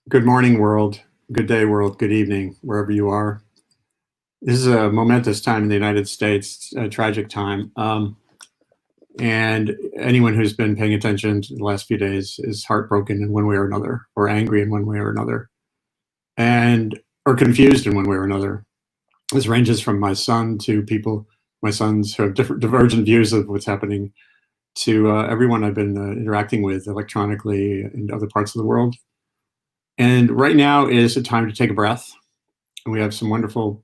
Good morning, world. Good day, world. Good evening, wherever you are. This is a momentous time in the United States, a tragic time. And anyone who's been paying attention to the last few days is heartbroken in one way or another, or angry in one way or another, or confused in one way or another. This ranges from my son to my sons who have different divergent views of what's happening, to everyone I've been interacting with electronically in other parts of the world. And right now is a time to take a breath. And we have some wonderful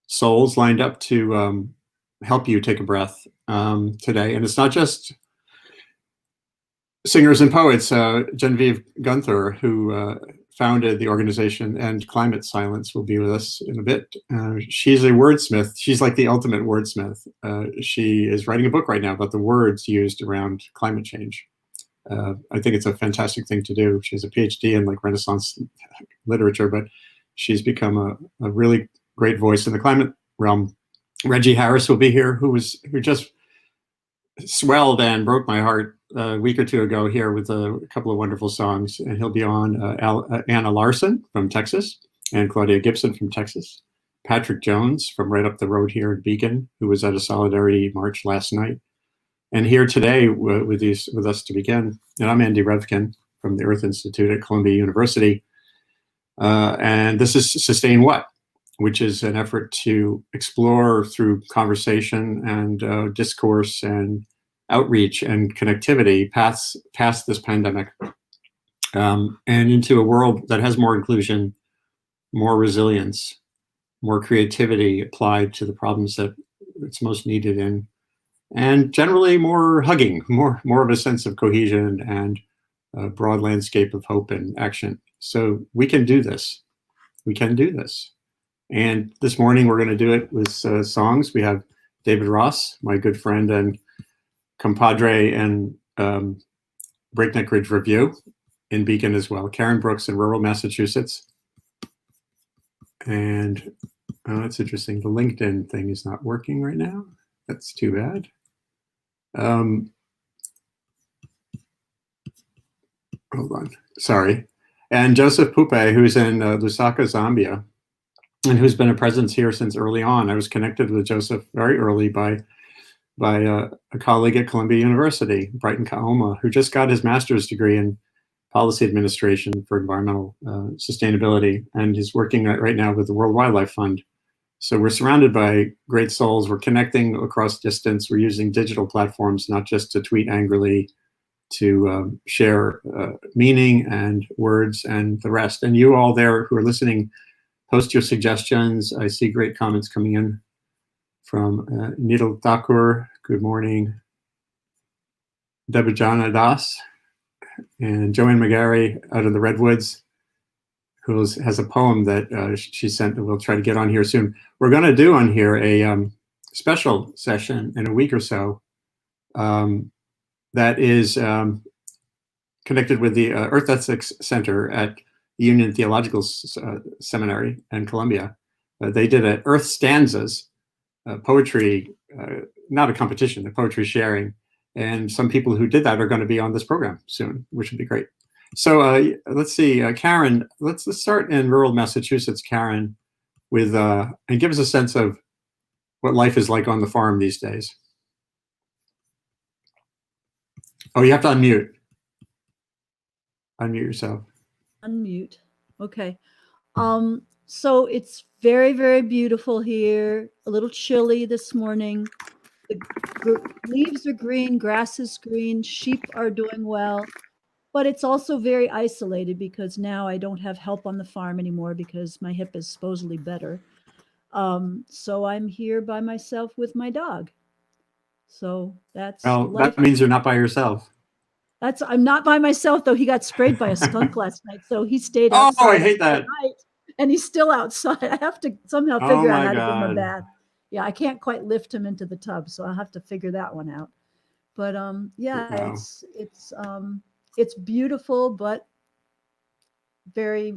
souls lined up to help you take a breath today. And it's not just singers and poets. Genevieve Gunther, who founded the organization End Climate Silence, will be with us in a bit. She's a wordsmith. She's like the ultimate wordsmith. She is writing a book right now about the words used around climate change. I think it's a fantastic thing to do. She has a PhD in like Renaissance literature, but she's become a really great voice in the climate realm. Reggie Harris will be here, who just swelled and broke my heart a week or two ago here with a couple of wonderful songs. And he'll be on Anna Larson from Texas and Claudia Gibson from Texas. Patrick Jones from right up the road here in Beacon, who was at a Solidarity March last night. And here today with us to begin. And I'm Andy Revkin from the Earth Institute at Columbia University. And this is Sustain What, which is an effort to explore through conversation and discourse and outreach and connectivity past this pandemic and into a world that has more inclusion, more resilience, more creativity applied to the problems that it's most needed in. And generally more hugging, more of a sense of cohesion and a broad landscape of hope and action. So we can do this. We can do this. And this morning we're going to do it with songs. We have David Ross, my good friend and compadre and Breakneck Ridge Review in Beacon as well. Karen Brooks in rural Massachusetts. And that's interesting. The LinkedIn thing is not working right now. That's too bad. Hold on, sorry. And Joseph Pupe, who's in Lusaka, Zambia, and who's been a presence here since early on. I was connected with Joseph very early by a colleague at Columbia University, Brighton Kaoma, who just got his master's degree in policy administration for environmental sustainability, and is working right now with the World Wildlife Fund. So we're surrounded by great souls. We're connecting across distance. We're using digital platforms, not just to tweet angrily, to share meaning and words and the rest. And you all there who are listening, post your suggestions. I see great comments coming in from Nidal Thakur. Good morning. Debajana Das and Joanne McGarry out of the Redwoods, who has a poem that she sent that we'll try to get on here soon. We're going to do on here a special session in a week or so that is connected with the Earth Ethics Center at the Union Theological Seminary in Columbia. They did an Earth Stanzas poetry, not a competition, a poetry sharing. And some people who did that are going to be on this program soon, which would be great. So let's see, Karen, let's start in rural Massachusetts, Karen, with, and give us a sense of what life is like on the farm these days. Oh, you have to unmute. Unmute yourself. Unmute. Okay. So it's very, very beautiful here. A little chilly this morning. The leaves are green, grass is green, sheep are doing well. But it's also very isolated because now I don't have help on the farm anymore because my hip is supposedly better. So I'm here by myself with my dog. So that's well, life. That means you're not by yourself. I'm not by myself, though. He got sprayed by a skunk last night, so he stayed outside. Oh, I hate that. And he's still outside. I have to somehow figure out how to give him a bath. Yeah, I can't quite lift him into the tub, so I'll have to figure that one out. But yeah, wow. It's beautiful, but very,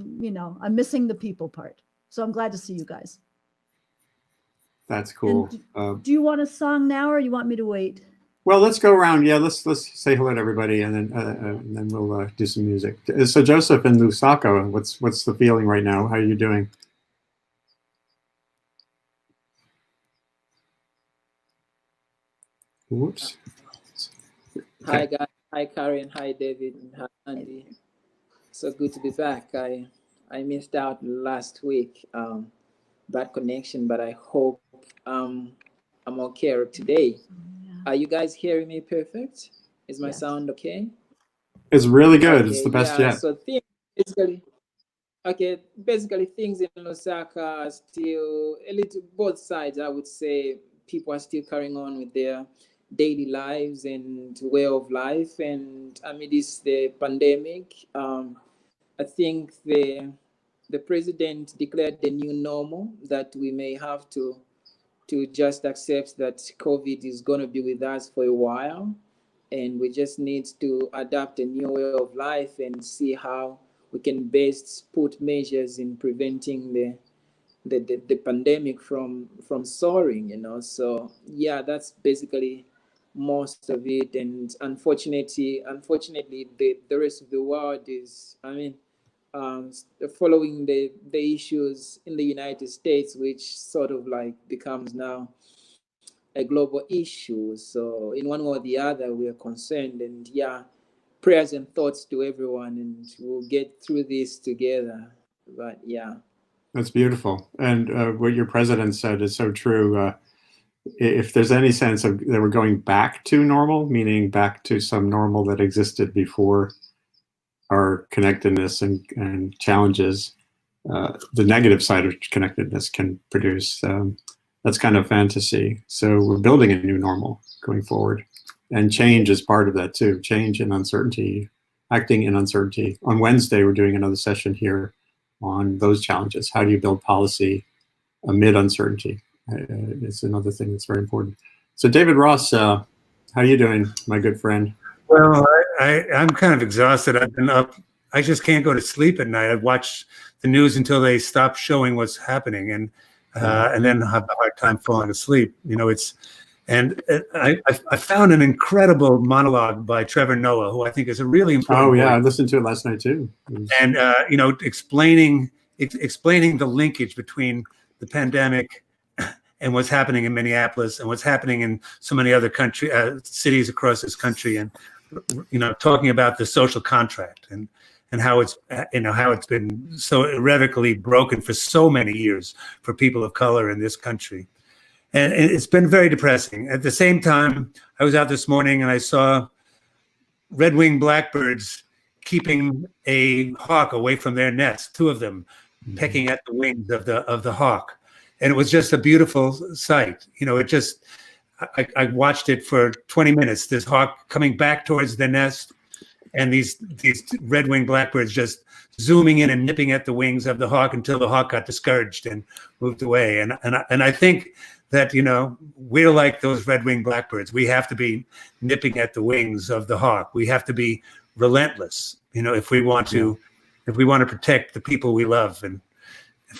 I'm missing the people part. So I'm glad to see you guys. That's cool. Do you want a song now or you want me to wait? Well, let's go around. Yeah, let's say hello to everybody, and then we'll do some music. So Joseph in Lusaka, what's the feeling right now? How are you doing? Whoops. Hi guys, hi Karen, hi David, and hi Andy. So good to be back. I missed out last week. Bad connection, but I hope I'm okay today. Are you guys hearing me perfect? Is my sound okay? It's really good. Okay, It's the best yeah. yet. So things basically things in Osaka are still a little both sides. I would say people are still carrying on with their daily lives and way of life, and amidst the pandemic, I think the president declared the new normal that we may have to just accept that COVID is going to be with us for a while, and we just need to adapt a new way of life and see how we can best put measures in preventing the pandemic from soaring, so yeah, that's basically most of it. And unfortunately the rest of the world is, um, following the issues in the United States, which sort of like becomes now a global issue. So in one way or the other, we are concerned, and yeah, prayers and thoughts to everyone, and we'll get through this together. But yeah. That's beautiful. And what your president said is so true. If there's any sense of that we're going back to normal, meaning back to some normal that existed before our connectedness and challenges, the negative side of connectedness can produce. That's kind of fantasy. So we're building a new normal going forward. And change is part of that too. Change and uncertainty, acting in uncertainty. On Wednesday, we're doing another session here on those challenges. How do you build policy amid uncertainty? It's another thing that's very important. So David Ross, how are you doing, my good friend? Well, I'm kind of exhausted. I've been up. I just can't go to sleep at night. I watch the news until they stop showing what's happening, and then have a hard time falling asleep. I found an incredible monologue by Trevor Noah, who I think is a really important. Oh yeah, I listened to it last night too. And explaining the linkage between the pandemic and what's happening in Minneapolis and what's happening in so many other cities across this country, and talking about the social contract and how it's been so irrevocably broken for so many years for people of color in this country. And it's been very depressing. At the same time, I was out this morning and I saw red-winged blackbirds keeping a hawk away from their nest, two of them pecking at the wings of the hawk. And it was just a beautiful sight. I watched it for 20 minutes, this hawk coming back towards the nest, and these red-winged blackbirds just zooming in and nipping at the wings of the hawk until the hawk got discouraged and moved away. And I think that, we're like those red-winged blackbirds. We have to be nipping at the wings of the hawk. We have to be relentless, if we want to protect the people we love, and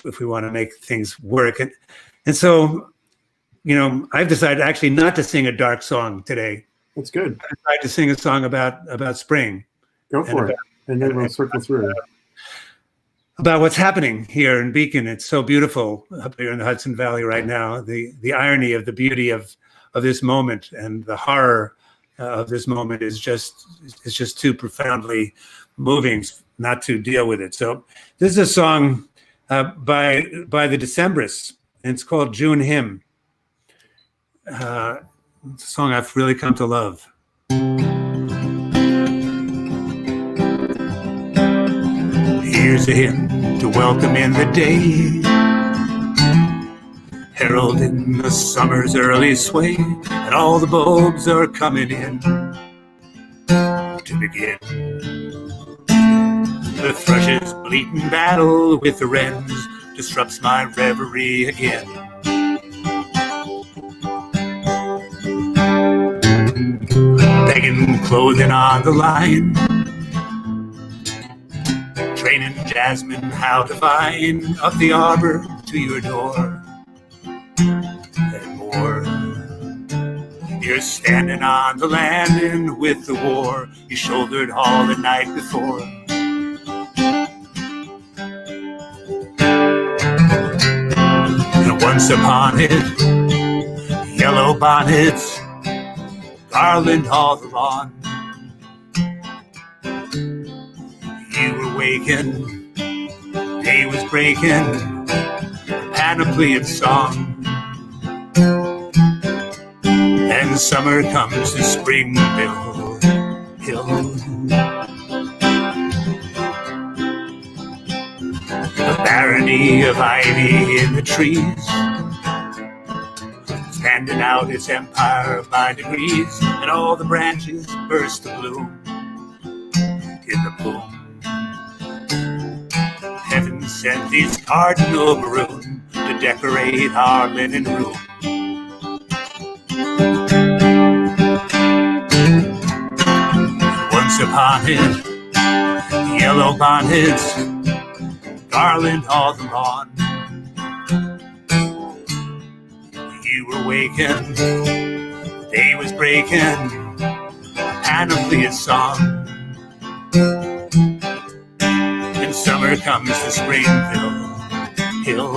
if we want to make things work. And so, I've decided actually not to sing a dark song today. That's good. I decided to sing a song about spring. Go for it. And then we'll circle through. About what's happening here in Beacon. It's so beautiful up here in the Hudson Valley right now. The irony of the beauty of this moment and the horror of this moment is just too profoundly moving not to deal with it. So this is a song by the Decemberists, and it's called June Hymn. It's a song I've really come to love. Here's a hymn to welcome in the day, heralding the summer's early sway, and all the bulbs are coming in to begin. The thrushes bleat in battle with the wrens disrupts my reverie again. Begging clothing on the line, training jasmine how to vine up the arbor to your door, and more. You're standing on the landing with the war you shouldered all the night before. And once upon it, yellow bonnets garland all the lawn. You were waking, day was breaking, panoply of song. And summer comes to Springville Hill. The barony of ivy in the trees, standing out its empire by degrees, and all the branches burst to bloom in the bloom. Heaven sent these cardinal maroon to decorate our living room. Once upon it, yellow bonnets garland all the lawn. You were waking, day was breaking, panoply of song. And summer comes to Springville Hill.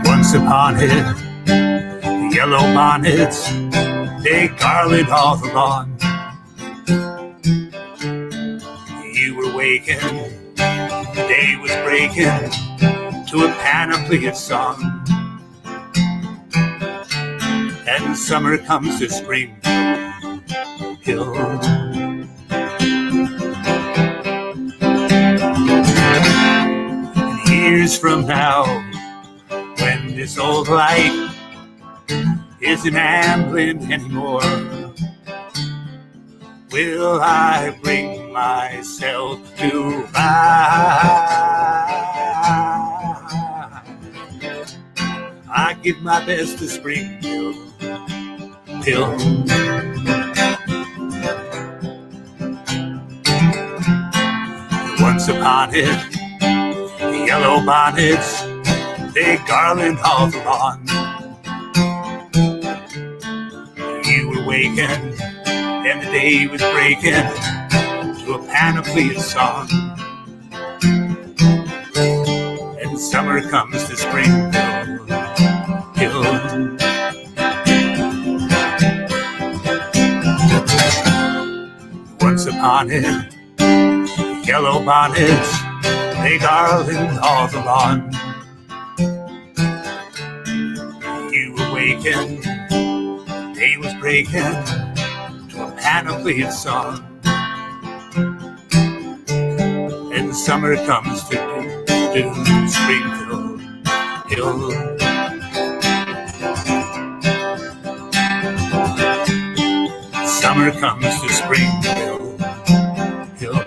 Once upon it, the yellow bonnets, they garland all the lawn. You were waking, the day was breaking to a panoply of song. And summer comes to Springville Hill. And years from now, when this old light isn't ambling anymore, will I bring myself to mind? I give my best to Springville Hill. Once upon it, the yellow bonnets, they garland all the lawn. You were waking, and the day was breaking to a panoply of song. And summer comes to Springville Hill. Once upon it, yellow bonnets, they garland all the lawn. You were waking, day was breaking to a panoply of song. And summer comes to Springville Hill. Summer comes to Springville Hill.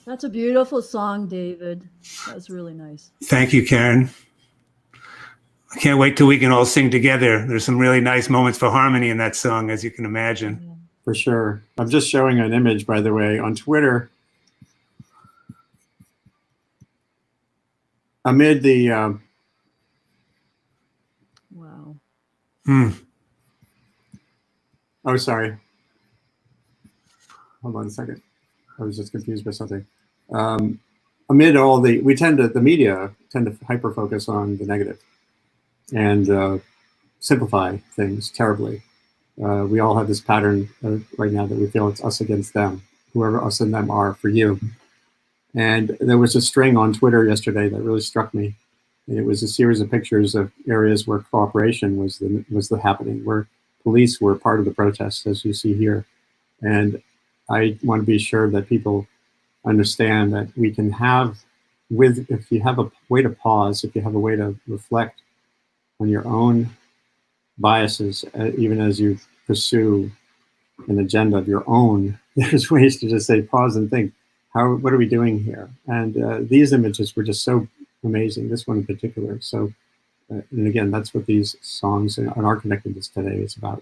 That's a beautiful song, David. That was really nice. Thank you, Karen. I can't wait till we can all sing together. There's some really nice moments for harmony in that song, as you can imagine. Yeah. For sure. I'm just showing an image, by the way, on Twitter. Amid the Wow. oh, sorry. Hold on a second. I was just confused by something. Amid all the media tend to hyper focus on the negative and simplify things terribly. We all have this pattern right now that we feel it's us against them, whoever us and them are for you. And there was a string on Twitter yesterday that really struck me. And it was a series of pictures of areas where cooperation was the happening, where police were part of the protests, as you see here. And I want to be sure that people understand that we can have, if you have a way to pause, if you have a way to reflect on your own biases, even as you pursue an agenda of your own, there's ways to just say pause and think, what are we doing here? And these images were just so amazing, this one in particular. So, and again, that's what these songs and our connectedness today is about.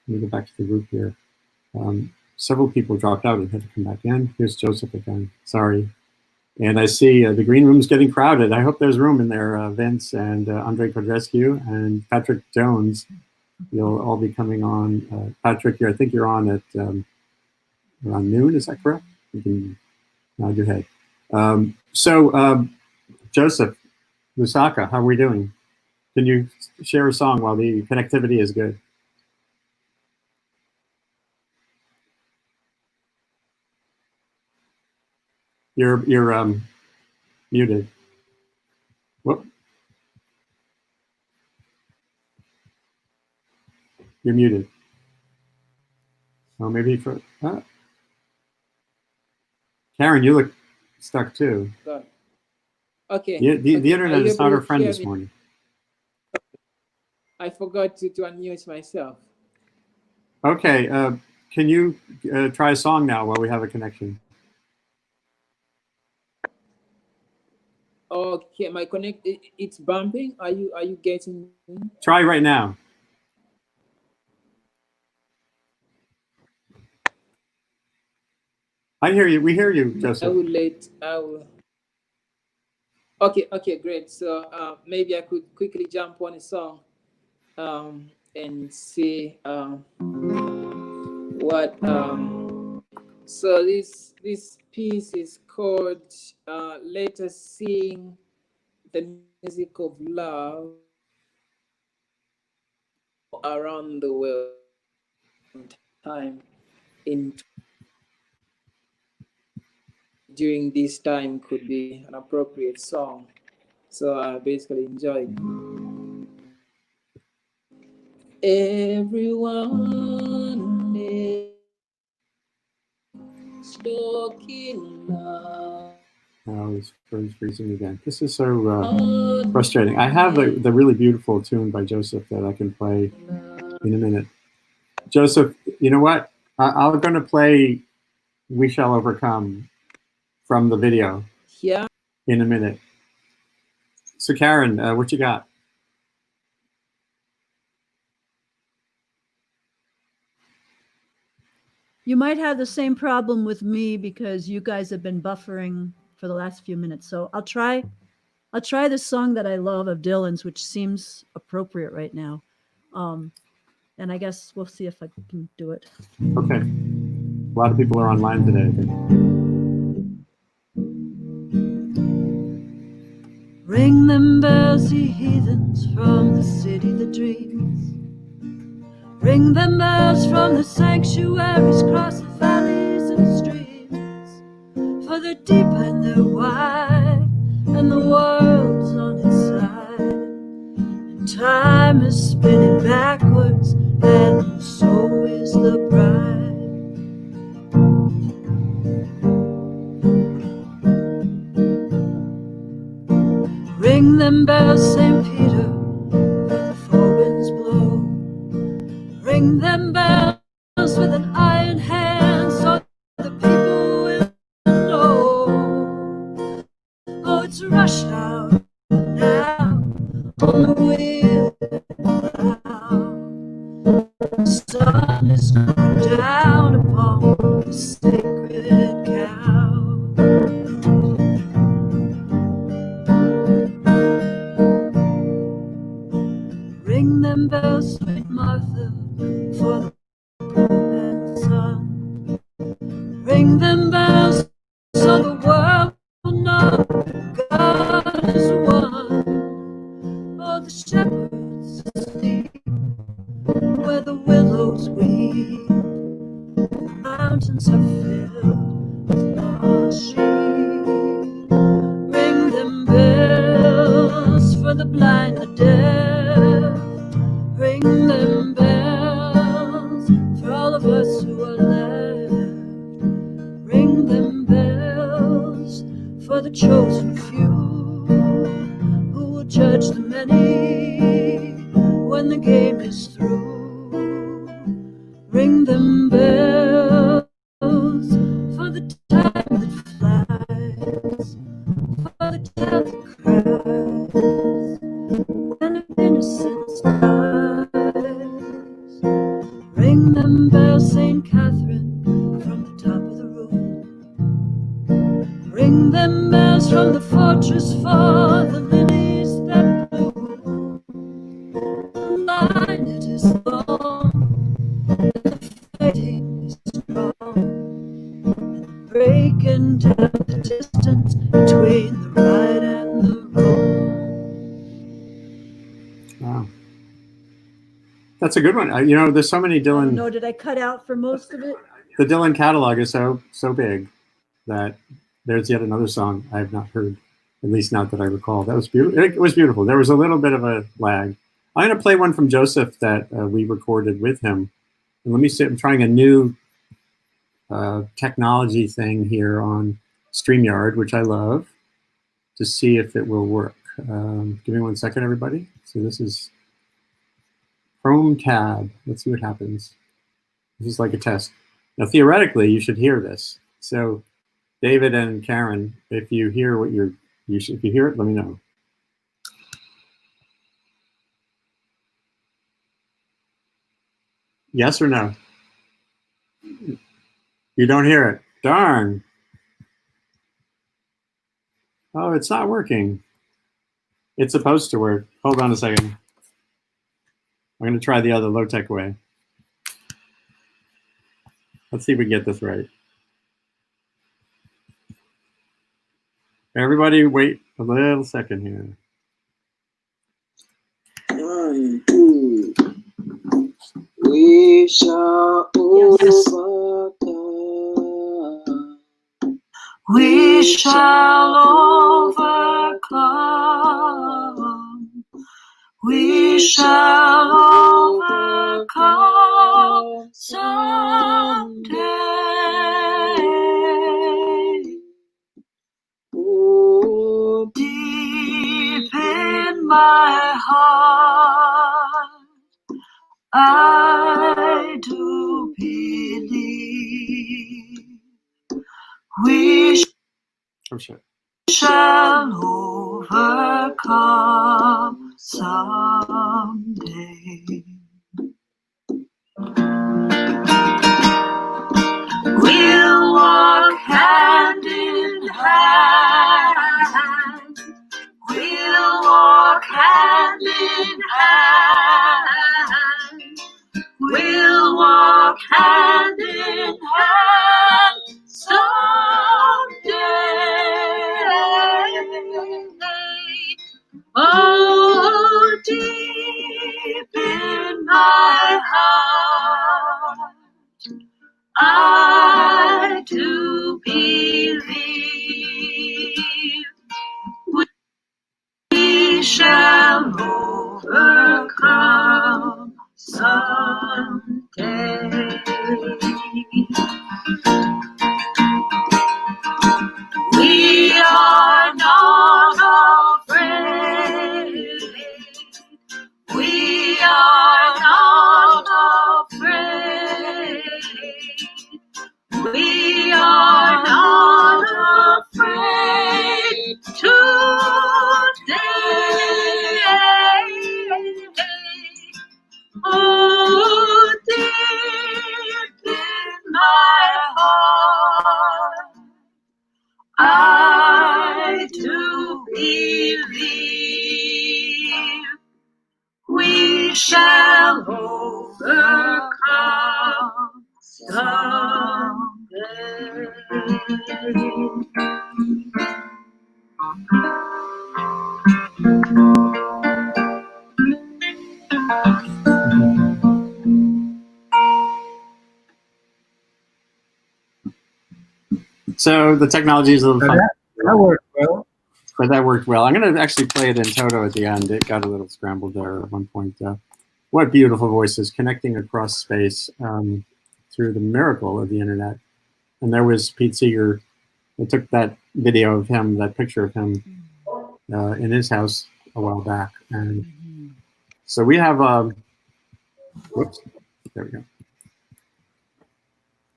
Let me go back to the group here. Several people dropped out and had to come back in. Here's Joseph again, sorry. And I see the green room's getting crowded. I hope there's room in there, Vince and Andre Kodrescu and Patrick Jones. You'll all be coming on. Patrick, I think you're on at around noon, is that correct? You can nod your head. Joseph Lusaka, how are we doing? Can you share a song while the connectivity is good? You're muted. Whoop. You're muted. Oh, maybe for Karen, you look stuck too. Okay. The internet is not our friend this morning. I forgot to unmute myself. Okay. Can you try a song now while we have a connection? Okay, my it's bumping. Are you getting me? Try right now. I hear you. We hear you, Joseph. I will. Okay, great. So maybe I could quickly jump on a song and see what. So this piece is called "Let Us Sing the Music of Love Around the World." Time during this time could be an appropriate song. So I basically enjoy it. Everyone is talking now. Oh, it's freezing again. This is so frustrating. I have the really beautiful tune by Joseph that I can play in a minute. Joseph, you know what? I'm going to play "We Shall Overcome" from the video. Yeah. In a minute. So Karen, what you got? You might have the same problem with me because you guys have been buffering for the last few minutes. So I'll try the song that I love of Dylan's, which seems appropriate right now. And I guess we'll see if I can do it. Okay. A lot of people are online today, I think. Ring them bells, ye heathens, from the city that dreams. Ring them bells from the sanctuaries, cross the valleys and the streams. For they're deep and they're wide, and the world's on its side. And time is spinning backwards, and so is the bride. Ring them bells, St. Peter, where the four winds blow. Ring them bells with an iron hand, so the people will know. Oh, it's rush hour now on the wheel now. The sun is going down upon the sacred cow. Ring them bells, sweet Martha, for the poor man's son. Ring them bells so the world will know God is one. Oh, the shepherds sleep where the willows weep. The mountains are filled with lost sheep. Ring them bells for the blind, the deaf. Ring them bells for all of us who are left. judge the many when the game is through. Ring them bells for the time that flies, for the child that cries when innocence dies. Ring them bells, St. Catherine, from the top of the room. Ring them bells from the fortress for the lilies that bloom. The line it is long, the fighting is strong, breaking down the distance between the right and the wrong. Wow. That's a good one. You know, there's so many I don't Dylan. know, did I cut out for most of it? The Dylan catalog is so big that there's yet another song I have not heard, at least not that I recall. That was beautiful. It was beautiful. There was a little bit of a lag. I'm going to play one from Joseph that we recorded with him. And let me see. I'm trying a new technology thing here on StreamYard, which I love, to see if it will work. Give me 1 second, everybody. So this is Chrome tab. Let's see what happens. This is like a test. Now, theoretically, you should hear this. So, David and Karen, if you hear what if you hear it, let me know. Yes or no? You don't hear it. Darn. Oh, it's not working. It's supposed to work. Hold on a second. I'm going to try the other low-tech way. Let's see if we can get this right. Everybody wait a little second here. 1, 2. We shall overcome. We shall overcome. We shall overcome someday. Oh, Deep in my heart, I do believe we Oh, shit. shall overcome someday. We'll walk hand in hand. We'll walk hand in hand. We'll walk hand in hand someday. Oh, deep in my heart, I do believe we shall overcome someday. We are not afraid. We are not afraid. We are not afraid today. Oh, deep in my heart, I do believe we shall overcome someday. So the technology is a little fun. That worked well. But that worked well. I'm going to actually play it in toto at the end. It got a little scrambled there at one point. What beautiful voices connecting across space through the miracle of the internet. And there was Pete Seeger. I took that video of him, that picture of him in his house a while back. And so we have, whoops, there we go.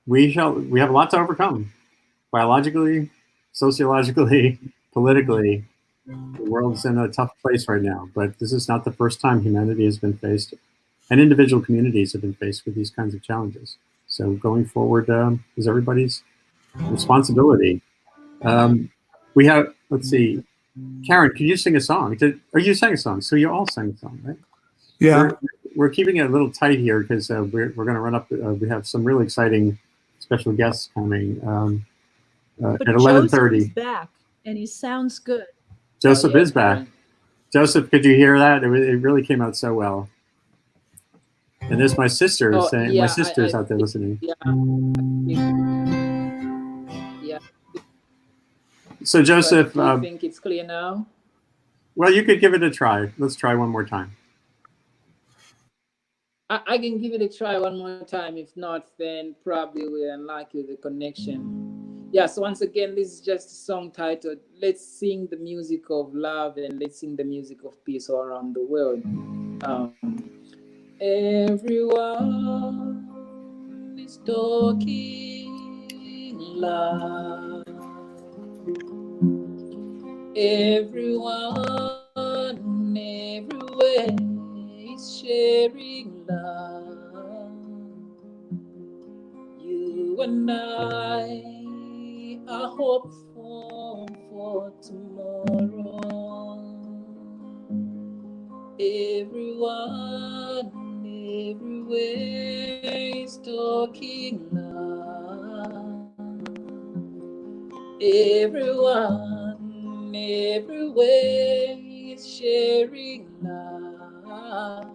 We have a lot to overcome, biologically, sociologically, politically. The world's in a tough place right now, but this is not the first time humanity has been faced, and individual communities have been faced with these kinds of challenges. So going forward is everybody's responsibility. We have, let's see, Karen, can you sing a song? You sang a song, so you all sang a song, right? Yeah. We're keeping it a little tight here because we're going to run up. We have some really exciting special guests coming But at Joseph 11:30. is back, and he sounds good. Joseph Yeah, is back. Karen. Joseph, could you hear that? It really came out so well. And there's my sister Oh, saying, yeah, my sister's I- out there listening. Yeah. Yeah. So Joseph, But do you think it's clear now? well, you could give it a try. Let's try one more time. I can give it a try one more time. If not, then probably we're unlucky with the connection. Yeah, so once again, this is just a song titled Let's Sing the Music of Love and Let's Sing the Music of Peace all around the world. Everyone is talking love. Everyone, everywhere is sharing love. You and I are hopeful for tomorrow. Everyone, everywhere is talking love. Everyone, everywhere is sharing love.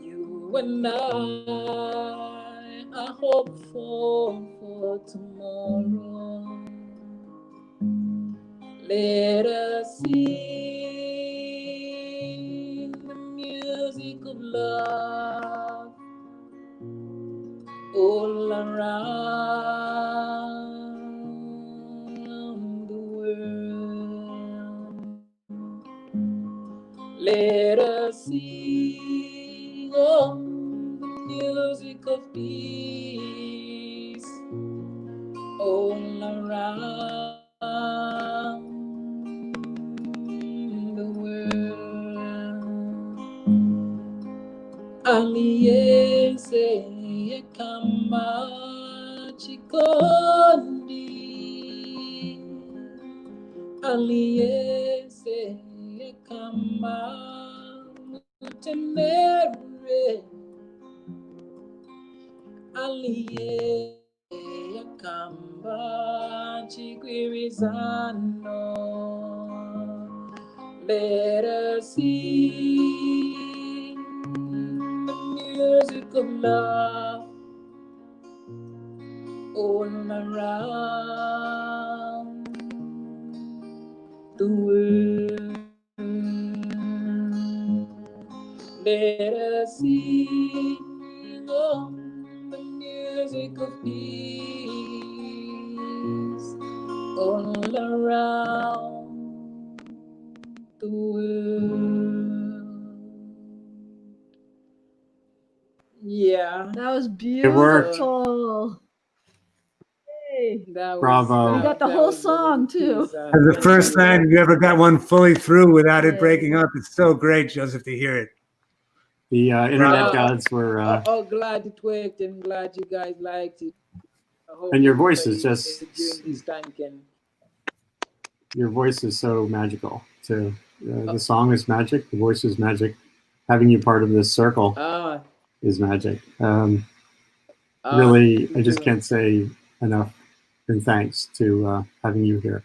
You and I are hopeful for tomorrow. Let us sing the music of love all around the world. Let us sing the music of peace all around the world. Aliese kama chikondi, aliese kama mutenere, aliese kama chikwirizano. Let us sing the music of love all around the world. Let us sing the music of peace all around the world. Yeah, That was worked. beautiful. Hey. that was, Bravo. You got the that whole was the song, piece. too. For the Thank first you. time you ever got one fully through without it Yeah. breaking up. It's so great, Joseph, to hear it. The internet Wow. gods were, Glad it worked and glad you guys liked it. I hope and your voice is everybody just, during this time can. your voice is so magical too. The song is magic, the voice is magic. Having you part of this circle is magic. Really, I just can't say enough in thanks to having you here.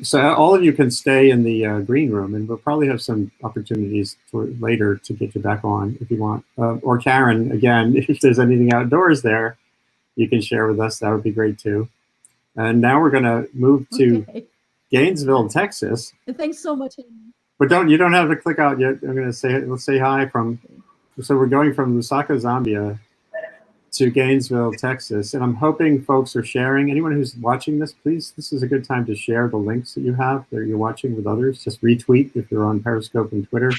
So all of you can stay in the green room, and we'll probably have some opportunities for later to get you back on if you want. Or Karen, again, if there's anything outdoors there, you can share with us. That would be great too. And now we're going to move to Gainesville, Texas. And thanks so much, Amy. But you don't have to click out yet. I'm going to say, let's say hi from. So we're going from Lusaka, Zambia, to Gainesville, Texas. And I'm hoping folks are sharing. Anyone who's watching this, please, this is a good time to share the links that you have that you're watching with others. Just retweet if you're on Periscope and Twitter.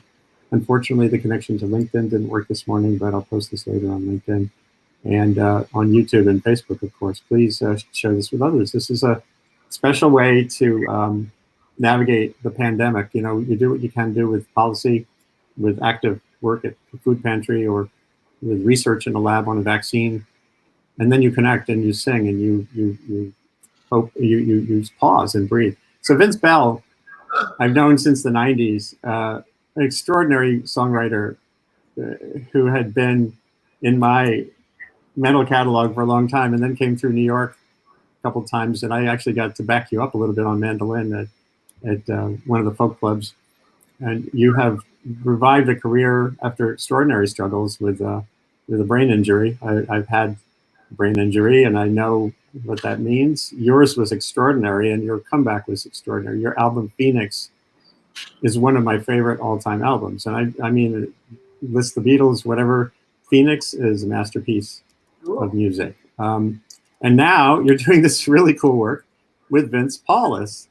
Unfortunately, the connection to LinkedIn didn't work this morning, but I'll post this later on LinkedIn and on YouTube and Facebook, of course. Please share this with others. This is a special way to navigate the pandemic. You know, you do what you can do with policy, with active work at the food pantry, or with research in a lab on a vaccine, and then you connect and you sing and you hope, you pause and breathe. So Vince Bell, I've known since the 90s, an extraordinary songwriter who had been in my mental catalog for a long time, and then came through New York a couple times, and I actually got to back you up a little bit on mandolin at one of the folk clubs. And you have revived a career after extraordinary struggles with a brain injury. I've had brain injury, and I know what that means. Yours was extraordinary, and your comeback was extraordinary. Your album Phoenix is one of my favorite all-time albums, and I mean, list the Beatles, whatever. Phoenix is a masterpiece of music. And now you're doing this really cool work with Vince Paulus,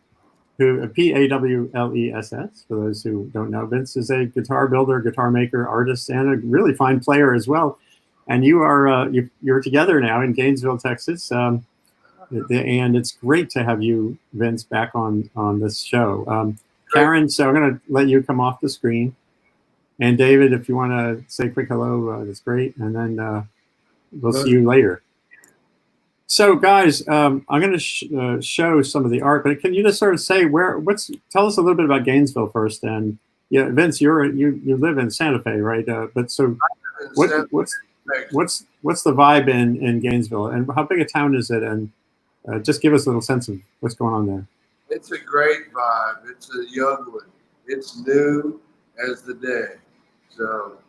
who P-A-W-L-E-S-S, for those who don't know. Vince is a guitar builder, guitar maker, artist, and a really fine player as well. And you are you're together now in Gainesville, Texas, and it's great to have you, Vince, back on this show. Karen, so I'm going to let you come off the screen, and David, if you want to say a quick hello, that's great, and then we'll see you later. So, guys, I'm going to show some of the art, but can you just sort of say tell us a little bit about Gainesville first, and yeah, Vince, you live in Santa Fe, right? But so, what's the vibe in Gainesville, and how big a town is it, and just give us a little sense of what's going on there. It's a great vibe. It's a young one. It's new as the day. So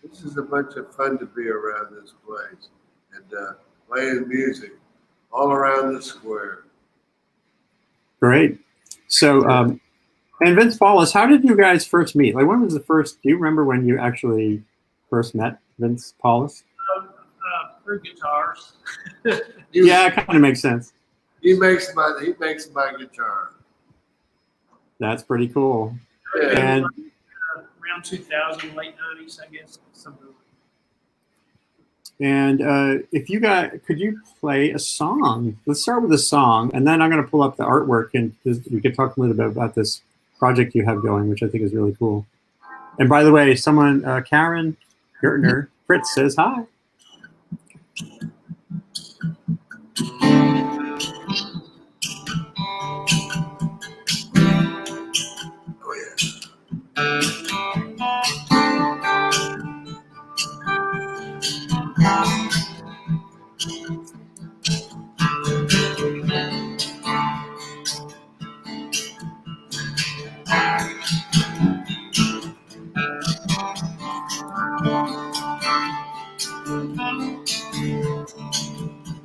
this is a bunch of fun to be around this place and playing music all around the square. Great. So, and Vince Paulus, how did you guys first meet? Like, when was the first? Do you remember when you actually first met Vince Paulus? Through guitars. Yeah, it kind of makes sense. He makes my guitar. That's pretty cool. Yeah. And Around 2000, late 90s, I guess. Something. And if you could you play a song? Let's start with a song, and then I'm going to pull up the artwork, and we could talk a little bit about this project you have going, which I think is really cool. And by the way, someone, Karen Gertner Fritz says hi.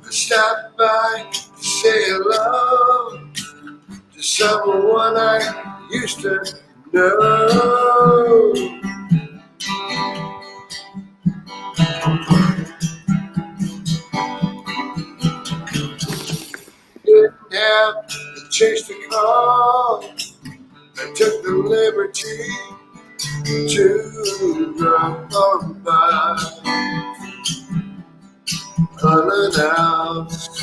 Stop by to say hello to someone I used to know. Didn't have the chance to call. I took the liberty to drop on by. Unannounced.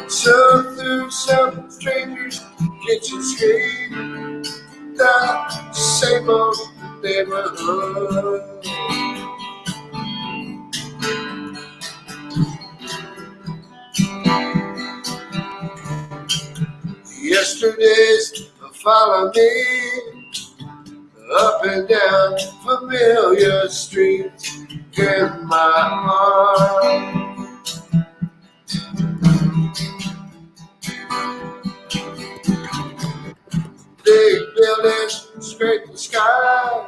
So through some stranger's kitchen screen, the same old neighborhood. Yesterday's follow me up and down familiar streets in my heart. Big buildings scrape the sky,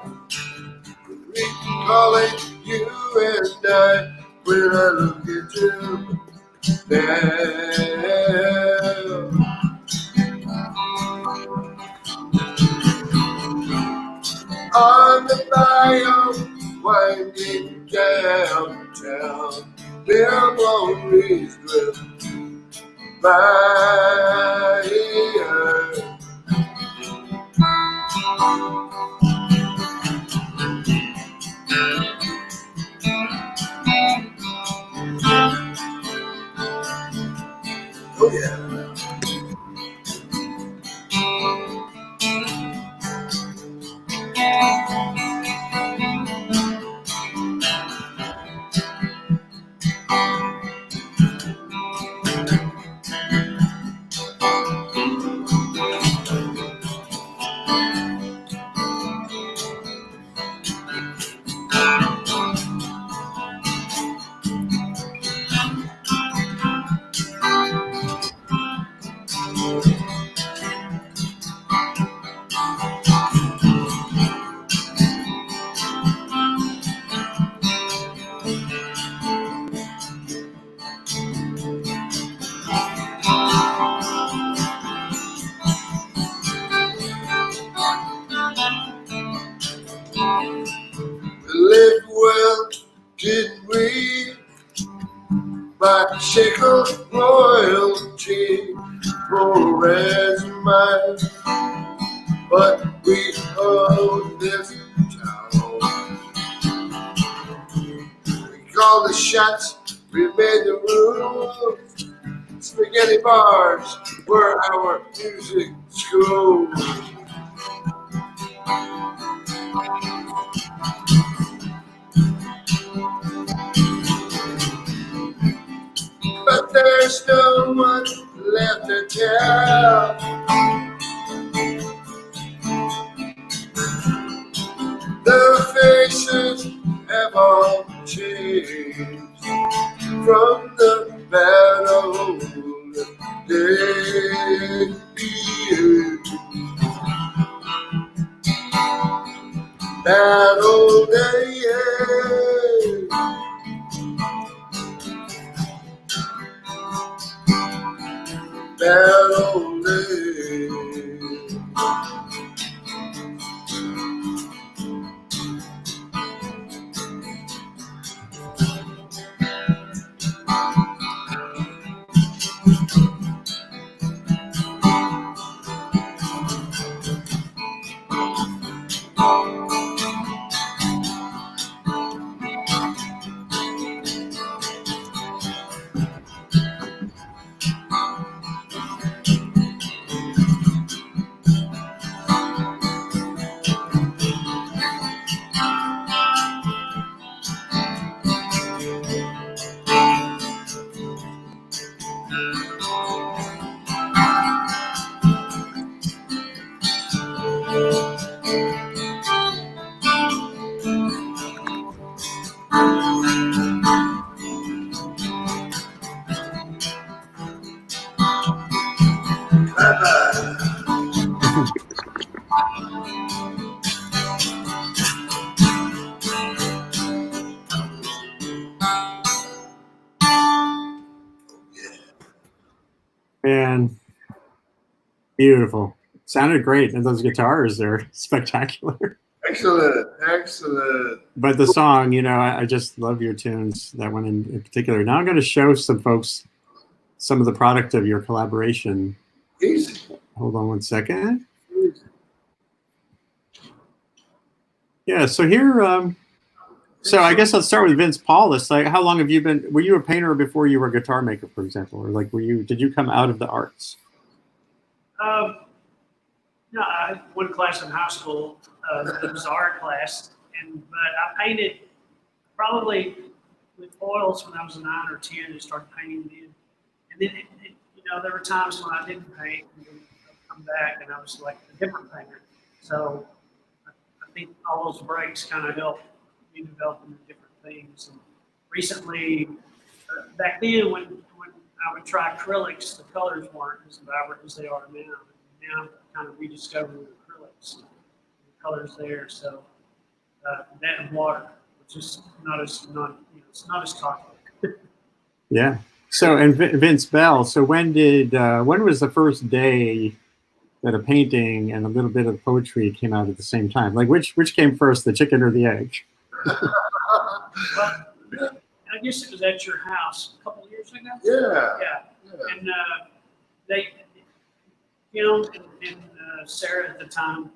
recalling you and I when I look at you now. On the bayou winding downtown. Memories drift by. Oh yeah. We lived well, didn't we? By shaker royalty, progress mine. But we own this town. We called the shots, we made the rules. Spaghetti bars were our music school. But there's no one left to tell. The faces have all changed from the bad old days. Bad old days. Bad old days. Man, beautiful. Sounded great, and those guitars are spectacular. Excellent, excellent. But the song, I just love your tunes, that one in particular. Now I'm going to show some folks some of the product of your collaboration. Easy. Hold on one second. Easy. Yeah, so here, so I guess let's start with Vince Paulus. Like, how long have you been? Were you a painter before you were a guitar maker, for example, or like did you come out of the arts? No, I went to class in high school. It was an art class, but I painted probably with oils when I was 9 or 10 and started painting then. And then, there were times when I didn't paint and then I'd come back and I was like a different painter. So I think all those breaks kind of helped me develop into different things. And recently, back then when I would try acrylics, the colors weren't as vibrant as they are now. Now I'm kind of rediscovering acrylics, the colors there. So that and water, which is it's not as toxic. Yeah. So, and Vince Bell. So when was the first day that a painting and a little bit of poetry came out at the same time? Like which came first, the chicken or the egg? But I guess it was at your house a couple of years ago. Yeah. Yeah, and they, you know, and Sarah at the time,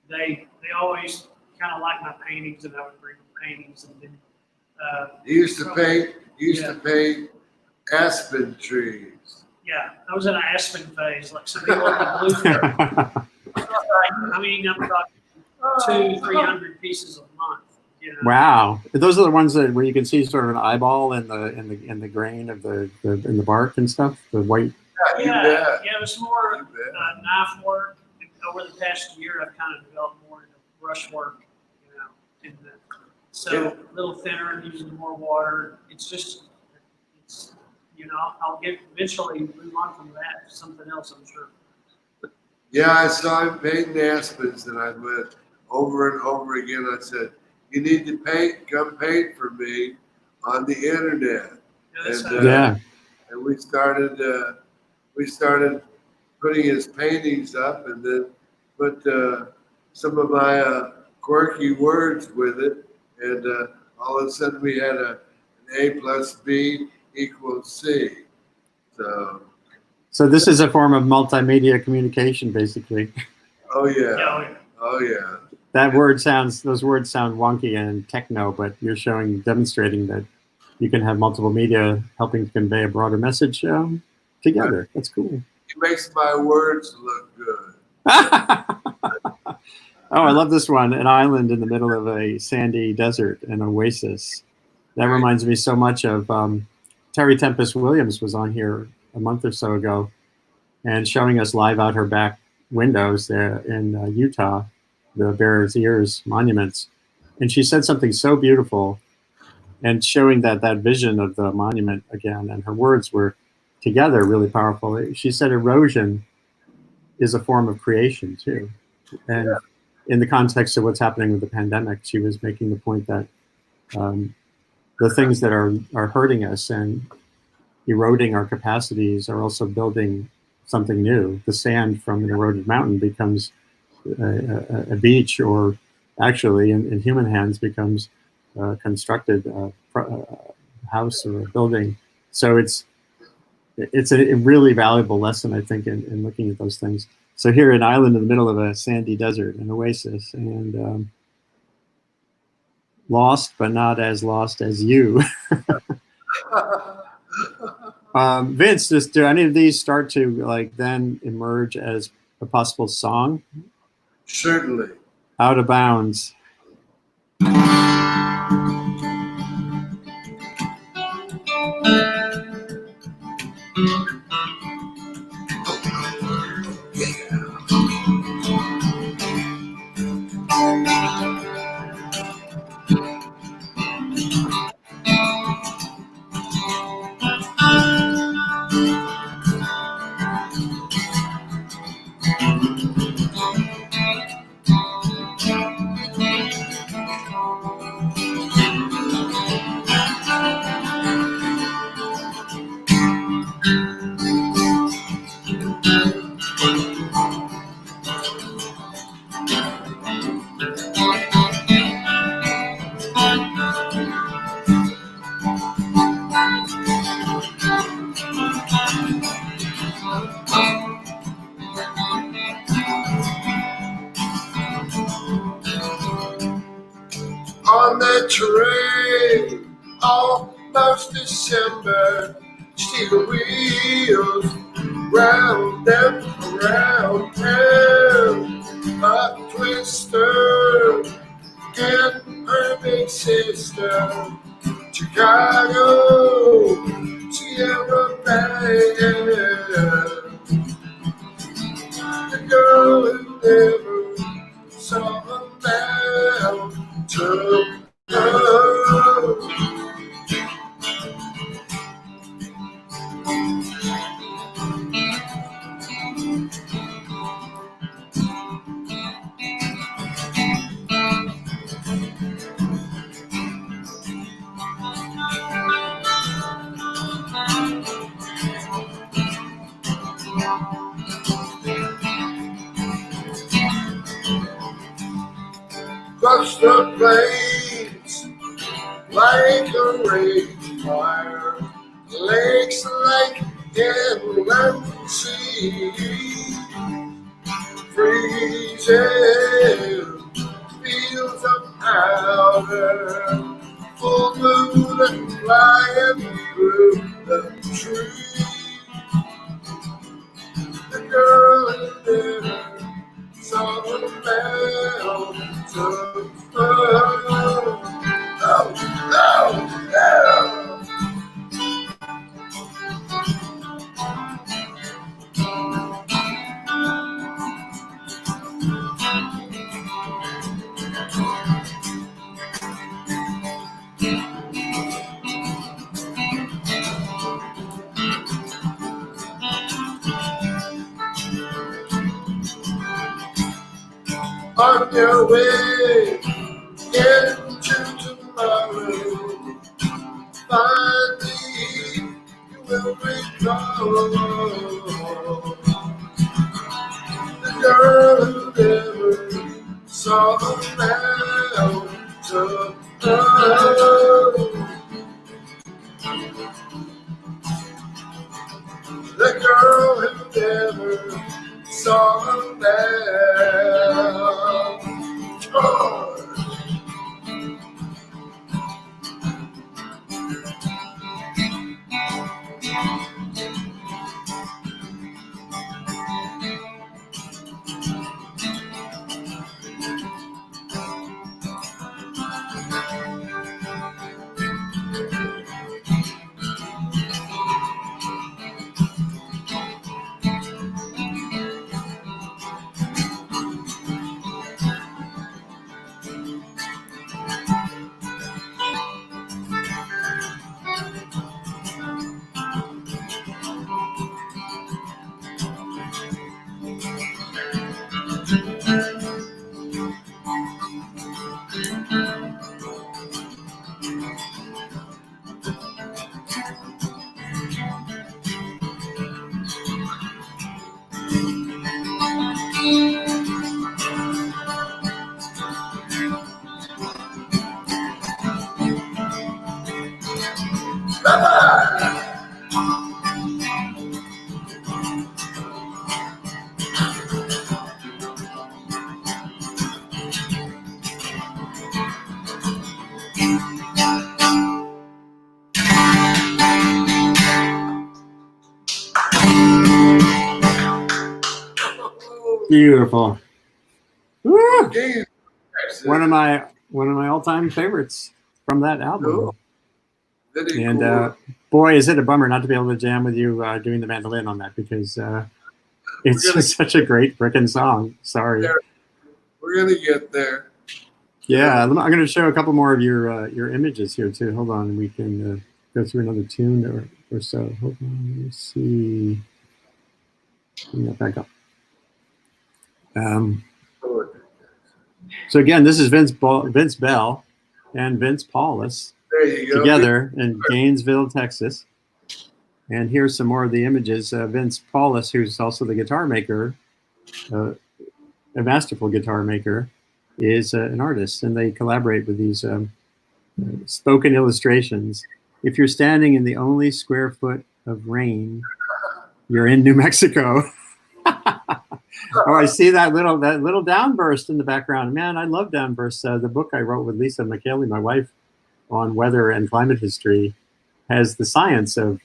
they always kind of liked my paintings, and I would bring them paintings, and then. You used to paint. You used Yeah. to paint aspen trees. Yeah, I was in an aspen phase, like some people in the blue. I mean, I'm talking 200-300 pieces a month. You know? Wow, those are the ones that where you can see sort of an eyeball in the grain of the in the bark and stuff. The white. Yeah, you Yeah, bet. yeah, it was more You bet. knife work. Over the past year, I've kind of developed more into brush work, you know, and so a little thinner, using more water. It's just, you know, I'll eventually move on from that to something else, I'm sure. Yeah, I saw him painting aspens, and I went over and over again. I said, "You need to paint. Come paint for me on the internet." Yeah, that's And, Yeah. And we started putting his paintings up, and then put some of my quirky words with it, and all of a sudden we had an A plus B equals C. So this is a form of multimedia communication, basically. Oh yeah, yeah. oh yeah. Those words sound wonky and techno, but you're demonstrating that you can have multiple media helping to convey a broader message together. That's cool. It makes my words look good. Oh, I love this one. An island in the middle of a sandy desert, an oasis. That reminds me so much of Terry Tempest Williams was on here a month or so ago and showing us live out her back windows there in Utah, the Bears Ears monuments. And she said something so beautiful and showing that vision of the monument again. And her words were together really powerful. She said erosion is a form of creation too. And in the context of what's happening with the pandemic, she was making the point that the things that are hurting us and eroding our capacities are also building something new. The sand from an eroded mountain becomes a beach, or actually in human hands becomes a constructed house or a building. So it's a really valuable lesson, I think, in looking at those things. So here, an island in the middle of a sandy desert, an oasis, and lost, but not as lost as you. Vince, do any of these start to then emerge as a possible song? Certainly. Out of Bounds. On the train, almost December, steel wheels, round and round, round, a twister, and her big sister, Chicago, Sierra Bay, the girl who never saw a mountain. Across the plains, like a raging fire, lakes like inland sea, freezing fields of powder, full moon flying through the tree. The girl who never saw the mountain. Oh, oh, on your way into tomorrow, find me, you will recall the girl who never saw the mountain. The girl who never saw the mountain. Beautiful. Woo! Geez, One of my all-time favorites from that album. Cool. Very And cool. boy, is it a bummer not to be able to jam with you doing the mandolin on that, because it's gonna- just such a great frickin' song. Sorry. Yeah. We're gonna get there. Yeah, I'm going to show a couple more of your images here too. Hold on, we can go through another tune or so. Hold on, let me see. Bring that back up. So again, this is Vince Bell and Vince Paulus There you go. together in Gainesville, Texas. And here's some more of the images. Vince Paulus, who's also the guitar maker, a masterful guitar maker, is an artist, and they collaborate with these spoken illustrations. If you're standing in the only square foot of rain, you're in New Mexico. Oh, I see that little downburst in the background. Man, I love downbursts. The book I wrote with Lisa McKaylee, my wife, on weather and climate history, has the science of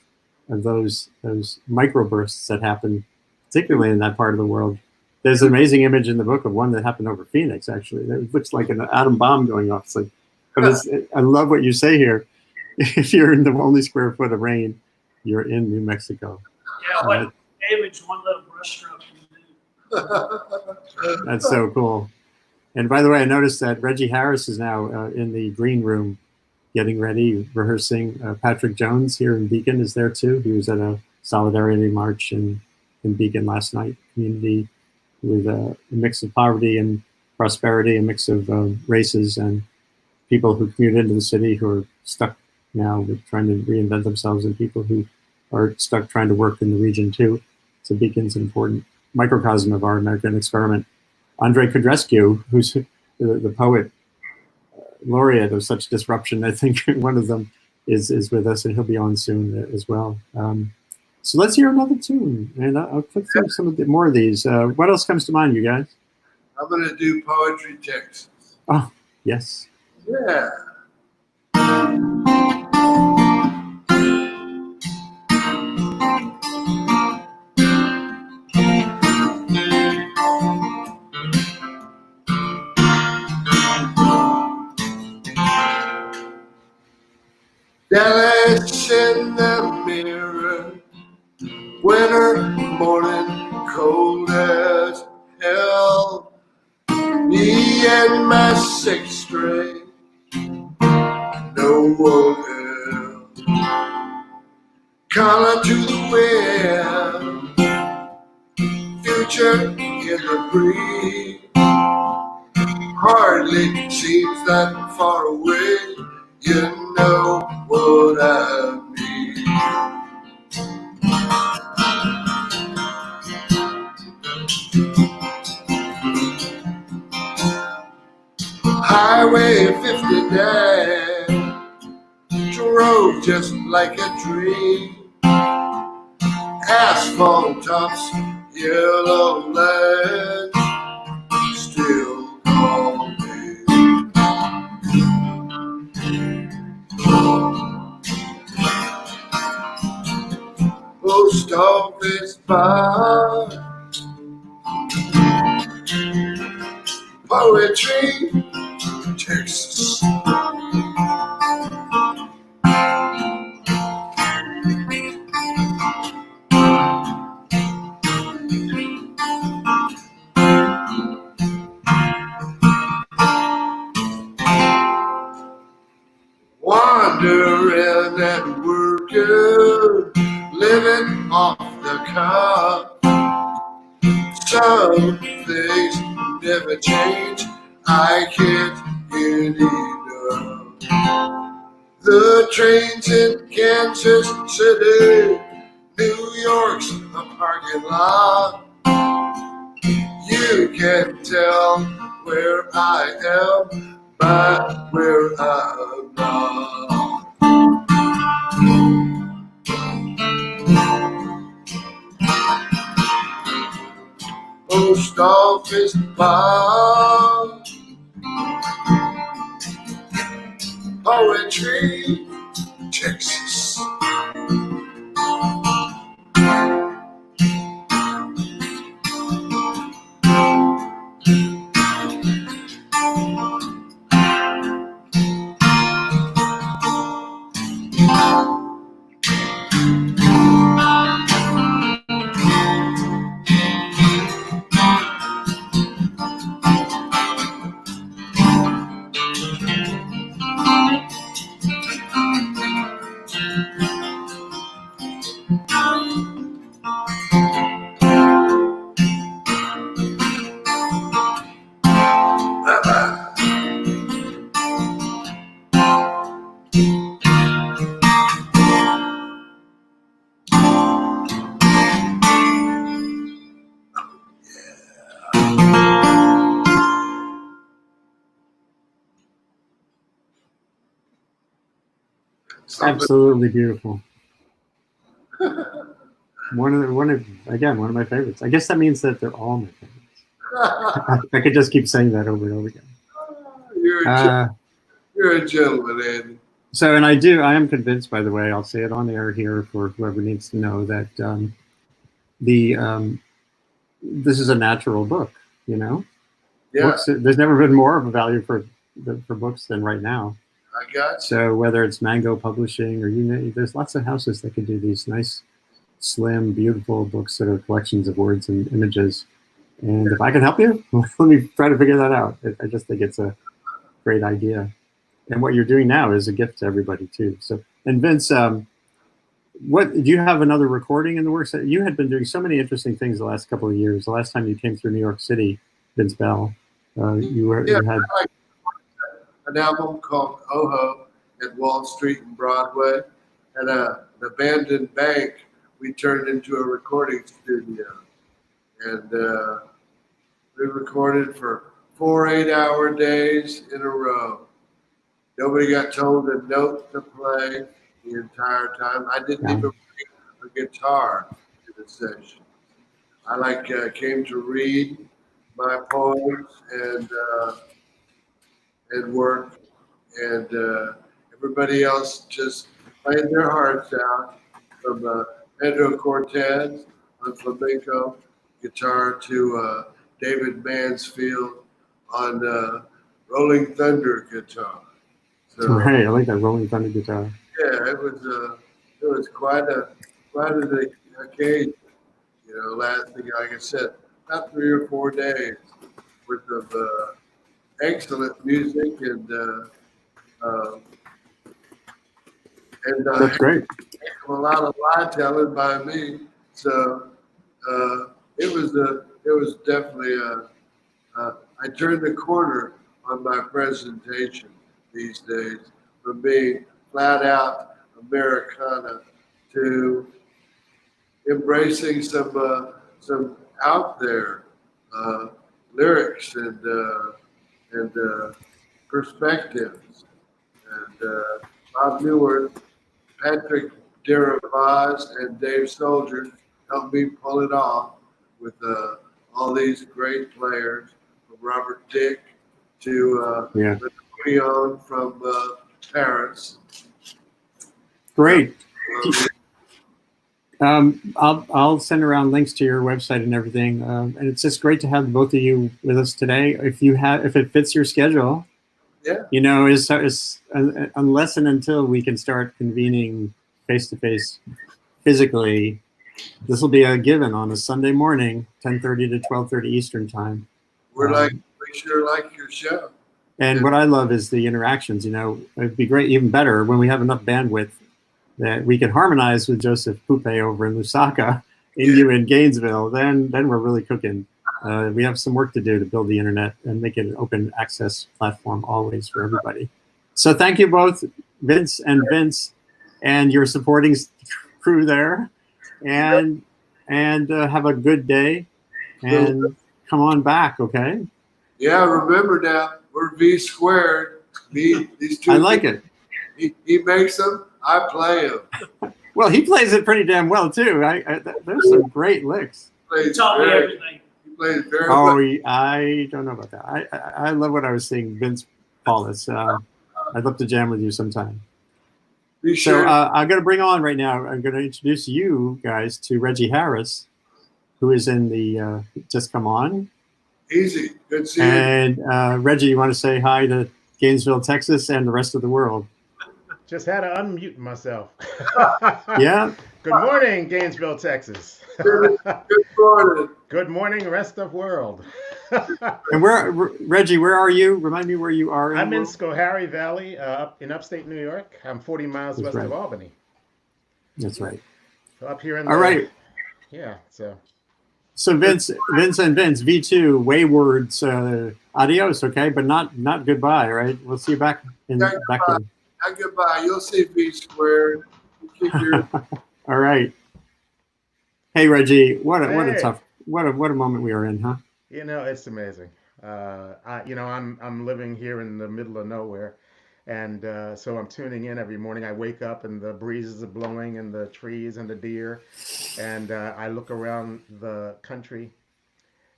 those microbursts that happen, particularly in that part of the world. There's an amazing image in the book of one that happened over Phoenix, actually. It looks like an atom bomb going off. It's like, but I love what you say here. If you're in the only square foot of rain, you're in New Mexico. Yeah, what damage one little brushstroke can do. That's so cool. And by the way, I noticed that Reggie Harris is now in the green room getting ready, rehearsing. Patrick Jones here in Beacon is there too. He was at a solidarity march in Beacon last night. Community with a mix of poverty and prosperity, a mix of races and people who commute into the city who are stuck now with trying to reinvent themselves, and people who are stuck trying to work in the region too. So Beacon's an important microcosm of our American experiment. Andrei Codrescu, who's the poet, laureate of such disruption. I think one of them is with us, and he'll be on soon as well. So let's hear another tune, and I'll click through some of more of these. What else comes to mind, you guys? I'm going to do Poetry Texas. Oh, yes. Yeah. Dallas in the mirror, winter morning, cold as hell. Me and my sixth grade, no one else. Collar to the wind, future in the breeze. Hardly seems that far away, you know what I mean. Highway 59 drove just like a dream. Asphalt tops, yellow lines still call me. Post office bar, Poetry Texas. Wandering and working, living off the cuff. Some things never change, I can't get enough. The trains in Kansas City, New York's a parking lot. You can tell where I am by where I'm not. Post office box, Poetry Texas. Absolutely beautiful. One of my favorites. I guess that means that they're all my favorites. I could just keep saying that over and over again. You're a gentleman, Andy. So, and I am convinced, by the way, I'll say it on air here for whoever needs to know, that this is a natural book, you know? Yeah, Books, there's never been more of a value for books than right now. I got you. So whether it's Mango Publishing or there's lots of houses that can do these nice, slim, beautiful books that are collections of words and images. And if I can help you, let me try to figure that out. I just think it's a great idea. And what you're doing now is a gift to everybody too. So, and Vince, what do you have another recording in the works? You had been doing so many interesting things the last couple of years. The last time you came through New York City, Vince Bell, you had an album called Oho at Wall Street and Broadway, and an abandoned bank we turned into a recording studio. And we recorded for 4 8-hour days in a row. Nobody got told a note to play the entire time. I didn't Yeah. even bring a guitar to the session. I came to read my poems and work, and everybody else just played their hearts out, from Pedro Cortez on flamenco guitar to David Mansfield on Rolling Thunder guitar. So Right, I like that Rolling Thunder guitar. yeah, it was quite an occasion. You know, lasting, like I said, about 3 or 4 days worth of excellent music uh, and That's great. a lot of lie telling by me. So it was definitely I turned the corner on my presentation these days from being flat out Americana to embracing some out there lyrics and perspectives. And Bob Neward, Patrick Deravaz, and Dave Soldier helped me pull it off with all these great players, from Robert Dick to Yeah, Leon from Paris. great. Um, I'll send around links to your website and everything. And it's just great to have both of you with us today. If it fits your schedule, yeah, you know, unless and until we can start convening face to face physically, this will be a given on a Sunday morning, 10:30 to 12:30 Eastern time. we sure like your show. And what I love is the interactions. You know, it'd be great, even better, when we have enough bandwidth that we can harmonize with Joseph Poupe over in Lusaka, and you in Gainesville. Then we're really cooking. We have some work to do to build the internet and make it an open access platform always for everybody. So thank you both, Vince, and your supporting crew there, and have a good day, and come on back, okay? Yeah, remember now, we're V squared. These two. I like it. He makes them, I play them. Well, he plays it pretty damn well too. There's some great licks. You taught me everything. He plays very Oh, well. I don't know about that. I love what I was seeing, Vince Paulus. I'd love to jam with you sometime. Be So sure. I'm going to bring on right now, I'm going to introduce you guys to Reggie Harris, who is in the Just Come On. Easy. Good seeing you. And Reggie, you want to say hi to Gainesville, Texas, and the rest of the world? Just had to unmute myself. Yeah? Good morning, Gainesville, Texas. Good morning. Good morning, rest of world. And Reggie, where are you? Remind me where you are. I'm the in world. Schoharie Valley, up in upstate New York. I'm 40 miles That's west right. of Albany. That's right. So up here in All right. Yeah, so. So Vince, V2, Waywards, adios, okay, but not goodbye, right? We'll see you back in. Not goodbye. You'll see V squared. You keep your All right. Hey Reggie, what a Hey. tough, what a moment we are in, huh? You know, it's amazing. I'm living here in the middle of nowhere, and so I'm tuning in every morning. I wake up and the breezes are blowing, and the trees and the deer, and I look around the country,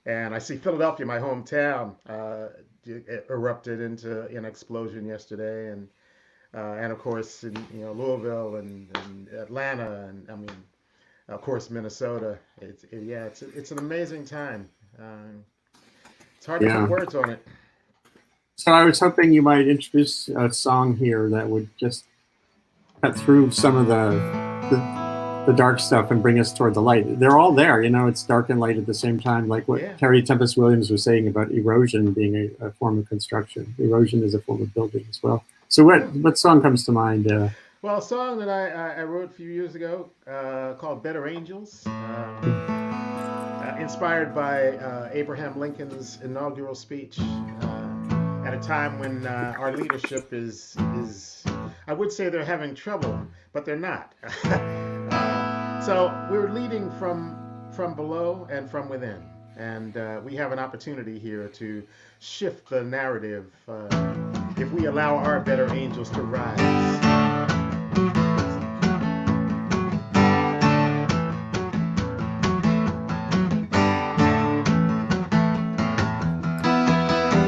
and I see Philadelphia, my hometown, erupted into an explosion yesterday, and of course in Louisville and Atlanta, and I mean, of course Minnesota. It's an amazing time. It's hard to Yeah. put words on it. So I was hoping you might introduce a song here that would just cut through some of the dark stuff and bring us toward the light. They're all there, it's dark and light at the same time, like what Yeah. Terry Tempest Williams was saying about erosion being a form of construction. Erosion is a form of building as well. So what song comes to mind? Well, a song that I wrote a few years ago called Better Angels, inspired by Abraham Lincoln's inaugural speech at a time when our leadership is I would say they're having trouble, but they're not. So we're leading from below and from within. And we have an opportunity here to shift the narrative if we allow our better angels to rise.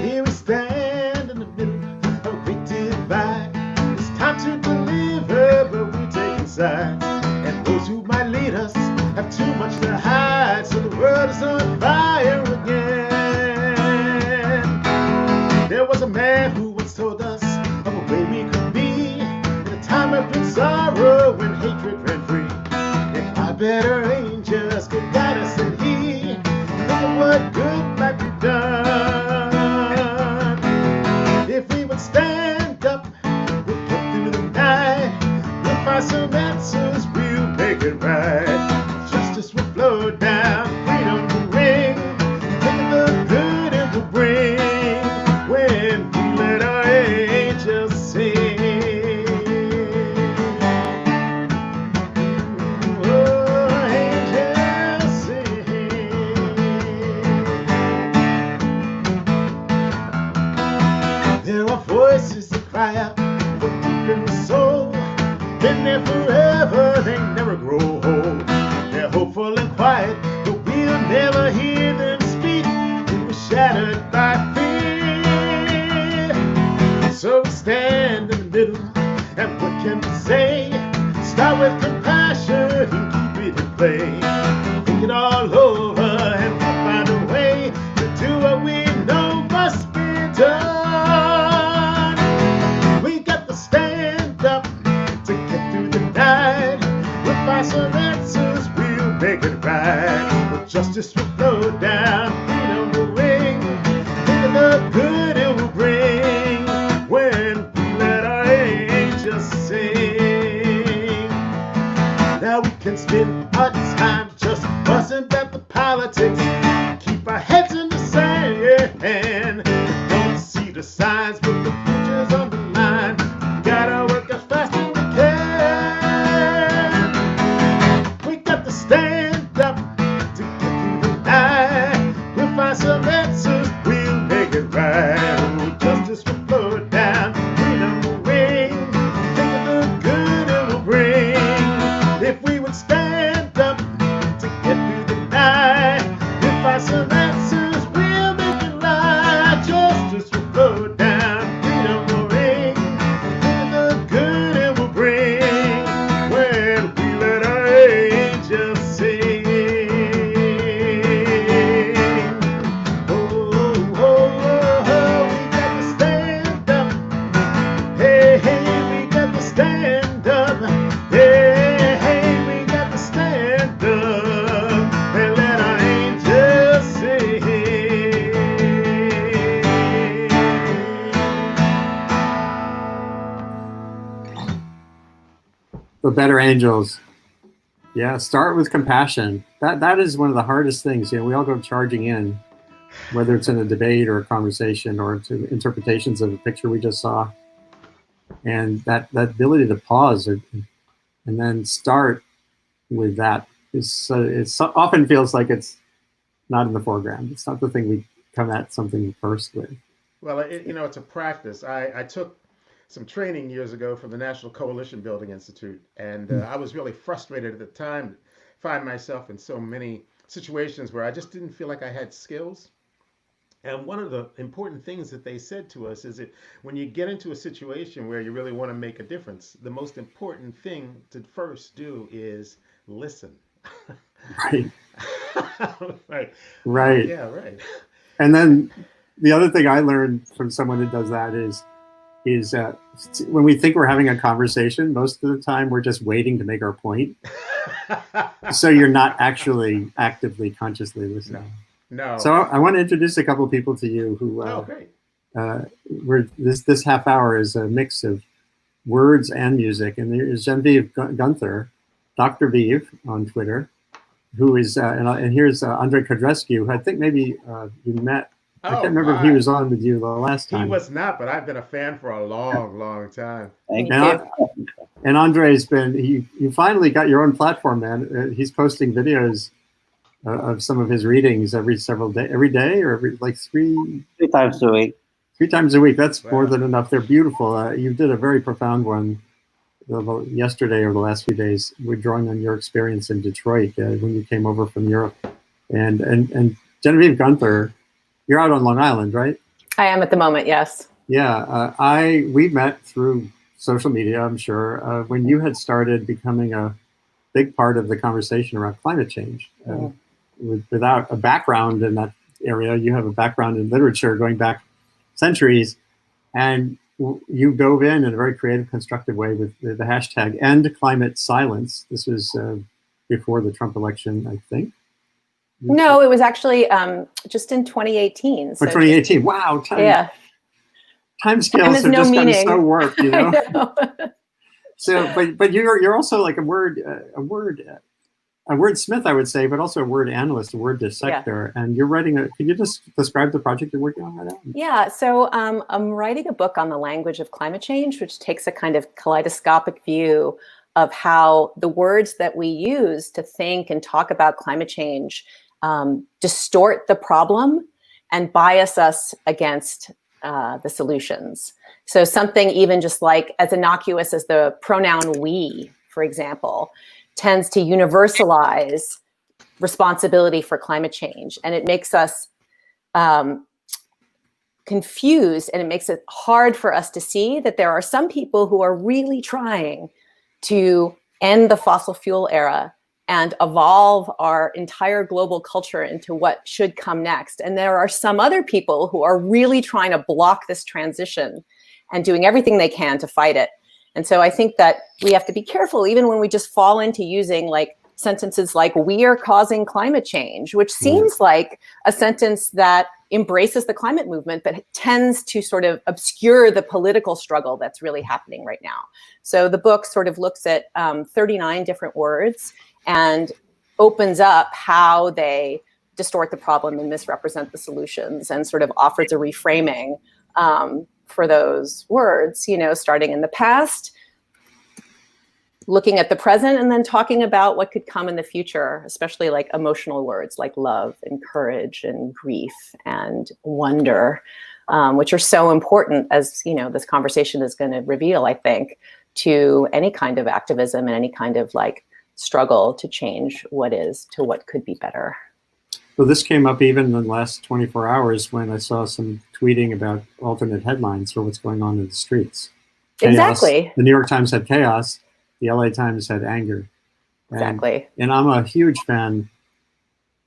Here we stand in the middle of a great divide. It's time to deliver, but we're taking sides. And those who might lead us have too much to hide, so the world is on fire again. There was a man who once told us of a way we could be in a time of great sorrow when hatred ran free. If our better angels could guide us, and he know what good might be done. If we would stand up, we'll get through the night. We'll find some answers, we'll make it right. Justice will flow down, freedom will ring. Think of the good it will bring when we let our angels sing. Oh, angels sing. There are voices that cry out from deep in the soul. Been there forever, they never grow old. They're hopeful and quiet, but we'll never hear them speak. We were shattered by fear. So we stand in the middle, and what can we say? Start with compassion and keep it in play. Think it all over, and we'll find a way to do what we know must be done. We got to stand up to get through the night. We'll find some answers, we'll make it right. But justice will flow down, freedom will ring. Think of the good it will bring when we let our angels sing. Now we can spend our time just fussing about the politics. Keep our heads in the sand. Don't see the signs, but the future's on the line. Gotta work as fast as we can. We got to stand up to get through the night. We'll find some answers, we'll make it right. Oh, justice will flow down, freedom will ring. Think of the good it will bring. If we would stand up to get through the night, we'll find some answers, we'll make it right. Justice will flow down, freedom will ring. Think of the good it will bring when we let our angels sing. Oh, oh, oh, oh, we got to stand up. Hey, hey, we got to stand up. Hey, hey, we got to stand up and let our angels sing. The better angels. Yeah, start with compassion. That is one of the hardest things. We all go charging in, whether it's in a debate or a conversation or to interpretations of a picture we just saw. And that ability to pause and then start with that is often feels like it's not in the foreground. It's not the thing we come at something first with. Well, it's a practice. I took some training years ago from the National Coalition Building Institute, and I was really frustrated at the time to find myself in so many situations where I just didn't feel like I had skills. And one of the important things that they said to us is that when you get into a situation where you really want to make a difference, the most important thing to first do is listen. Right. Right. Right. Yeah, right. And then the other thing I learned from someone who does that is when we think we're having a conversation, most of the time we're just waiting to make our point. So you're not actually actively, consciously listening. No. So I want to introduce a couple of people to you who Great. This half hour is a mix of words and music. And there's Genevieve Gunther, Dr. Vive on Twitter, who is, and here's Andre Kodrescu, who I think maybe you met. I can't remember if he was on with you the last time. He was not, but I've been a fan for a long, long time. Thank you. And Andre's been, you finally got your own platform, man. He's posting videos of some of his readings every day, or every like three 3 times a week. 3 times a week. That's more Wow. than enough. They're beautiful. You did a very profound one yesterday or the last few days. We're drawing on your experience in Detroit when you came over from Europe, and Genevieve Gunther, you're out on Long Island, right? I am at the moment, yes. Yeah, we met through social media, I'm sure, when you had started becoming a big part of the conversation around climate change. Without a background in that area, you have a background in literature going back centuries, and you dove in a very creative, constructive way with the hashtag End Climate Silence. This was before the Trump election, I think. No, it was actually just in 2018. So 2018. Wow. Time scales have just gotten so warped, you know. know. So, but you're also like a wordsmith, I would say, but also a word analyst, a word dissector, and you're writing can you just describe the project you're working on right now? Yeah, so I'm writing a book on the language of climate change, which takes a kind of kaleidoscopic view of how the words that we use to think and talk about climate change distort the problem and bias us against the solutions. So something even just like as innocuous as the pronoun we, for example, tends to universalize responsibility for climate change. And it makes us confused, and it makes it hard for us to see that there are some people who are really trying to end the fossil fuel era and evolve our entire global culture into what should come next. And there are some other people who are really trying to block this transition and doing everything they can to fight it. And so I think that we have to be careful, even when we just fall into using like sentences like "we are causing climate change," which seems like a sentence that embraces the climate movement, but tends to sort of obscure the political struggle that's really happening right now. So the book sort of looks at 39 different words and opens up how they distort the problem and misrepresent the solutions, and sort of offers a reframing for those words, you know, starting in the past, looking at the present, and then talking about what could come in the future, especially like emotional words like love and courage and grief and wonder, which are so important, as you know, this conversation is going to reveal, I think, to any kind of activism and any kind of like struggle to change what is to what could be better. Well, this came up even in the last 24 hours when I saw some tweeting about alternate headlines for what's going on in the streets. Chaos. Exactly. The New York Times had chaos. The LA Times had anger. Exactly. And I'm a huge fan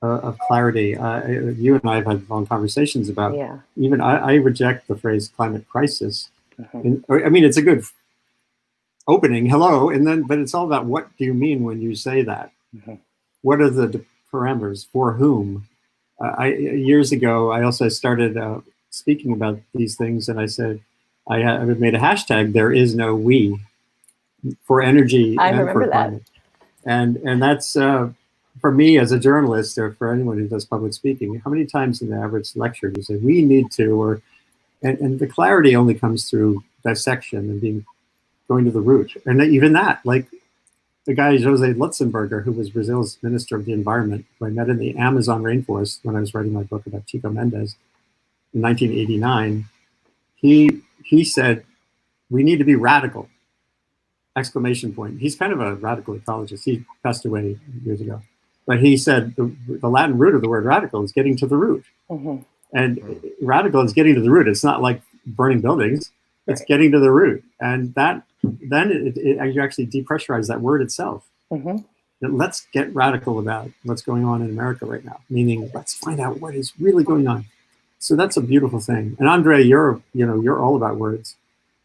of clarity. You and I have had long conversations about, even I reject the phrase climate crisis. I mean, it's a good opening, hello, and then, but it's all about what do you mean when you say that? What are the parameters for whom? Years ago, I also started speaking about these things, and I said, I had made a hashtag, there is no we, for energy and for climate. And that's, for me as a journalist, or for anyone who does public speaking, how many times in the average lecture do you say, we need to, and the clarity only comes through dissection and going to the root. And even that, like the guy, Jose Lutzenberger, who was Brazil's Minister of the Environment, who I met in the Amazon rainforest when I was writing my book about Chico Mendes in 1989, he said, we need to be radical, exclamation point. He's kind of a radical ecologist. He passed away years ago. But he said the Latin root of the word radical is getting to the root. And radical is getting to the root. It's not like burning buildings. It's getting to the root. And that then you actually depressurize that word itself. Let's get radical about what's going on in America right now, meaning let's find out what is really going on. So that's a beautiful thing. And Andre, you're all about words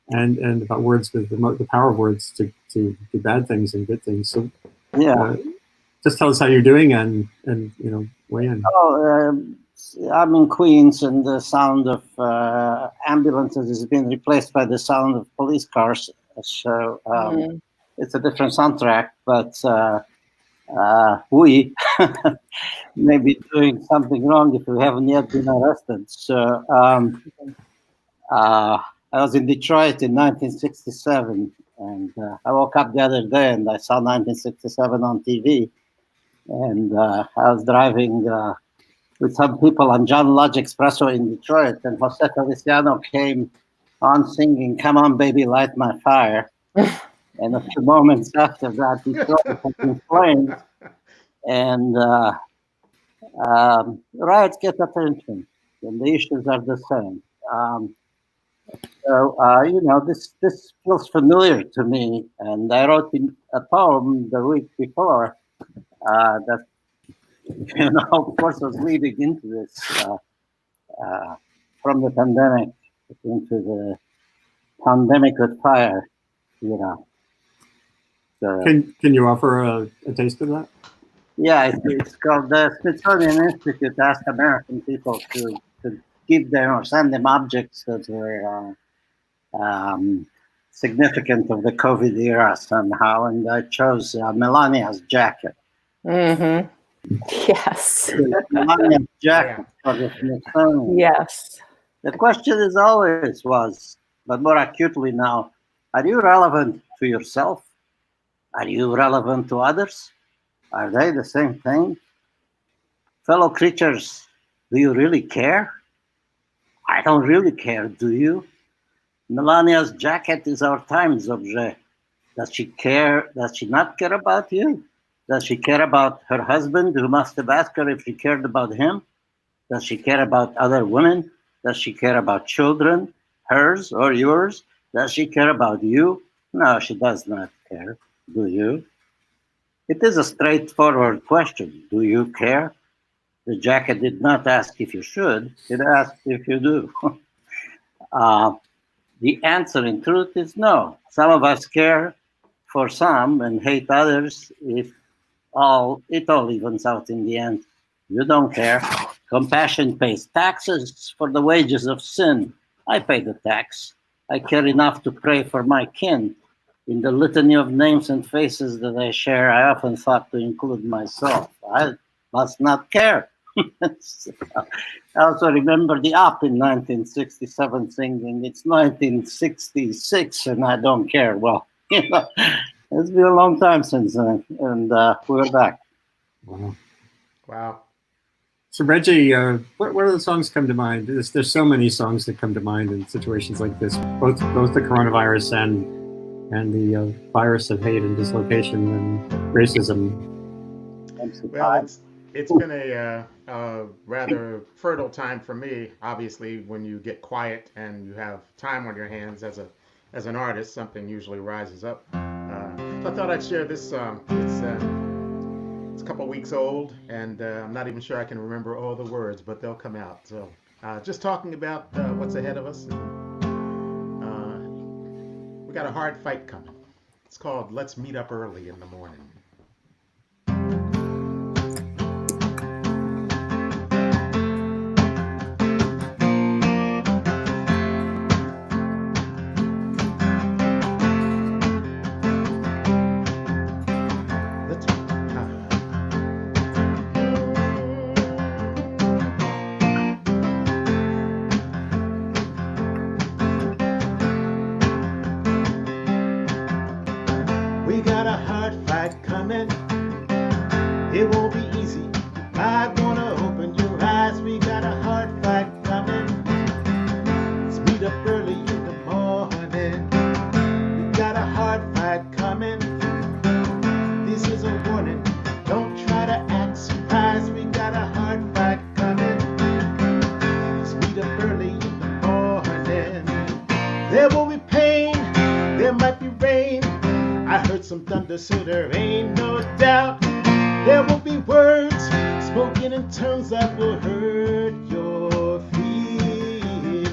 and about words with the power of words to do bad things and good things. So just tell us how you're doing and weigh in. I'm in Queens, and the sound of ambulances has been replaced by the sound of police cars. So it's a different soundtrack, but we may be doing something wrong if we haven't yet been arrested. So I was in Detroit in 1967, and I woke up the other day and I saw 1967 on TV. And I was driving with some people on John Lodge Expressway in Detroit, and Jose Feliciano came on singing, "Come on, baby, light my fire." And a few moments after that, Detroit was in flames, and riots get attention, and the issues are the same. This feels familiar to me, and I wrote a poem the week before that, of course, was leading into this from the pandemic into the pandemic with fire, So, Can you offer a taste of that? yeah, it's called the Smithsonian Institute asked American people to give them or send them objects that were significant of the COVID era somehow, and I chose Melania's jacket. Mm-hmm. Yes. Melania's jacket for the Smithsonian. Yes. The question is always was, but more acutely now, are you relevant to yourself? Are you relevant to others? Are they the same thing? Fellow creatures, do you really care? I don't really care, do you? Melania's jacket is our times objet. Does she care? Does she not care about you? Does she care about her husband, who must have asked her if she cared about him? Does she care about other women? Does she care about children, hers or yours? Does she care about you? No, she does not care. Do you? It is a straightforward question. Do you care? The jacket did not ask if you should. It asked if you do. The answer, in truth, is no. Some of us care for some and hate others. It all evens out in the end. You don't care. Compassion pays taxes for the wages of sin. I pay the tax. I care enough to pray for my kin. In the litany of names and faces that I share, I often thought to include myself. I must not care. I also remember the Op in 1967 singing, "It's 1966 and I don't care." Well, it's been a long time since then, and we're back. Wow. So Reggie, what other songs come to mind? There's so many songs that come to mind in situations like this, both the coronavirus and the virus of hate and dislocation and racism. Well, it's been a rather fertile time for me. Obviously, when you get quiet and you have time on your hands as an artist, something usually rises up. So I thought I'd share this song. It's a couple weeks old, and I'm not even sure I can remember all the words, but they'll come out. So just talking about what's ahead of us. We got a hard fight coming. It's called "Let's Meet Up Early in the Morning." We got a hard fight coming. It won't be easy. I wanna open your eyes. We got a hard fight coming. Let's meet up early in the morning. We got a hard fight coming. This is a warning. Don't try to act surprised. We got a hard fight coming. Let's meet up early in the morning. There will be pain. There might be rain. I heard some thunder, so there ain't no doubt. There will be words spoken in terms that will hurt your feelings.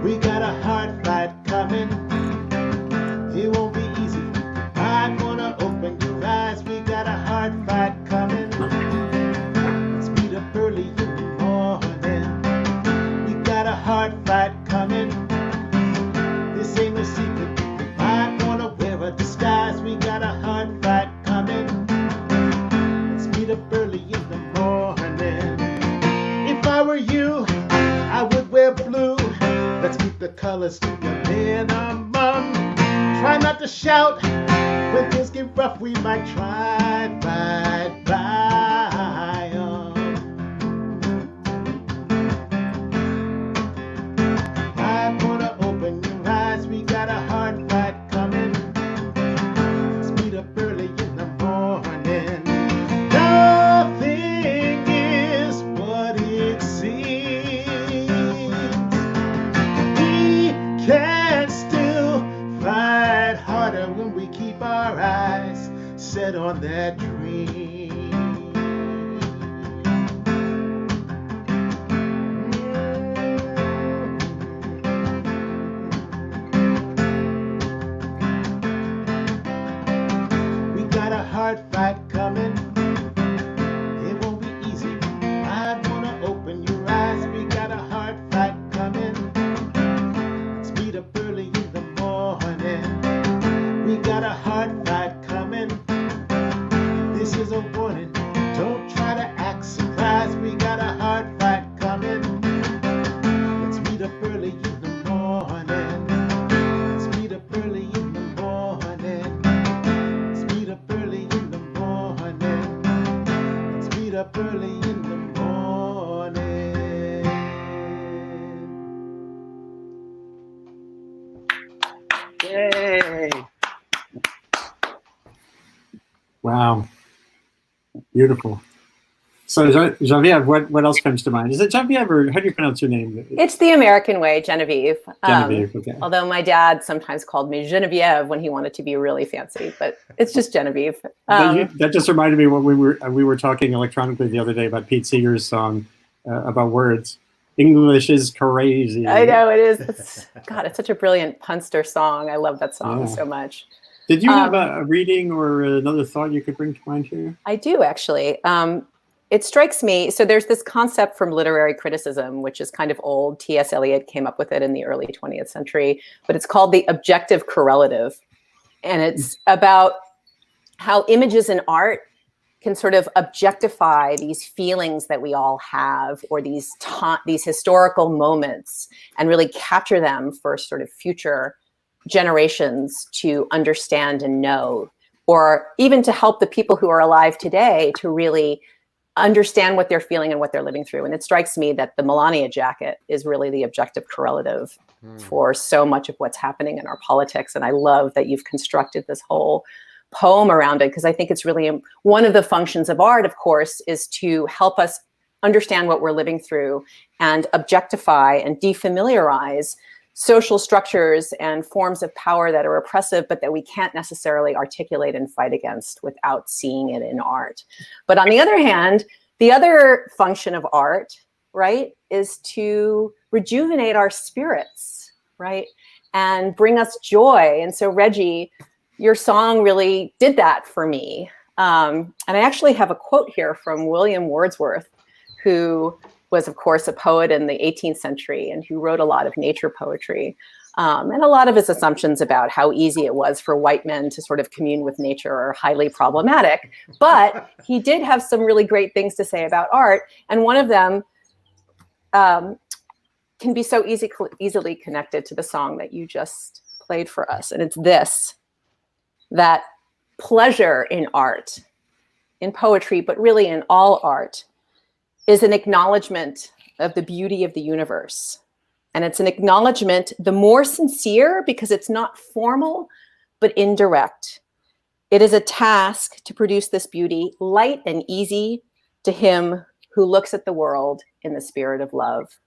We got a hard fight coming. It won't be easy. I wanna open your eyes. We got a hard fight coming. Let's meet up early in the morning. We got a hard fight coming. This ain't no secret. I wanna wear a disguise. We got a hard fight coming. Let's meet up early in the morning. colors to your minimum. Try not to shout. When things get rough, we might try, by 'em. I wanna open your eyes, we got a hard fight coming. Speed up early in the morning. Nothing is what it seems. We can still fight harder when we keep our eyes set on that dream. We got a hard fight coming. It won't be easy. I wanna open your eyes. We got a hard fight coming. Speed up early in the morning. We got a hard fight coming. This is a warning. Don't try to act surprised. We got a hard fight coming. Let's meet up early in the morning. Let's meet up early in the morning. Let's meet up early in the morning. Let's meet up early in the morning. Yay! Wow. Beautiful. So Genevieve, what else comes to mind? Is it Genevieve, or how do you pronounce your name? It's the American way, Genevieve. Genevieve, okay. Although my dad sometimes called me Genevieve when he wanted to be really fancy, but it's just Genevieve. That just reminded me when we were talking electronically the other day about Pete Seeger's song about words. English is crazy. I know it is. God, it's such a brilliant punster song. I love that song so much. Did you have a reading or another thought you could bring to mind here? I do, actually. It strikes me, so there's this concept from literary criticism, which is kind of old. T.S. Eliot came up with it in the early 20th century, but it's called the objective correlative. And it's about how images in art can sort of objectify these feelings that we all have, or these historical moments, and really capture them for sort of future generations to understand and know, or even to help the people who are alive today to really understand what they're feeling and what they're living through. And it strikes me that the Melania jacket is really the objective correlative for so much of what's happening in our politics. And I love that you've constructed this whole poem around it, because I think it's really one of the functions of art, of course, is to help us understand what we're living through and objectify and defamiliarize social structures and forms of power that are oppressive, but that we can't necessarily articulate and fight against without seeing it in art. But on the other hand, the other function of art, right, is to rejuvenate our spirits, right, and bring us joy. And so, Reggie, your song really did that for me. And I actually have a quote here from William Wordsworth, who was, of course, a poet in the 18th century and who wrote a lot of nature poetry. And a lot of his assumptions about how easy it was for white men to sort of commune with nature are highly problematic. But he did have some really great things to say about art. And one of them can be so easily connected to the song that you just played for us. And it's this, that pleasure in art, in poetry, but really in all art, is an acknowledgement of the beauty of the universe. And it's an acknowledgement, the more sincere, because it's not formal, but indirect. It is a task to produce this beauty, light and easy to him who looks at the world in the spirit of love.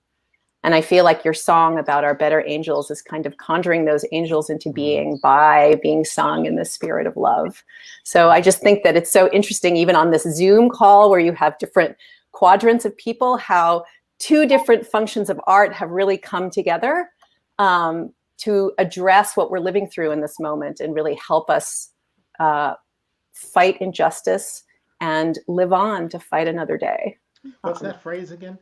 And I feel like your song about our better angels is kind of conjuring those angels into being by being sung in the spirit of love. So I just think that it's so interesting, even on this Zoom call where you have different quadrants of people, how two different functions of art have really come together to address what we're living through in this moment and really help us fight injustice and live on to fight another day. What's that phrase again?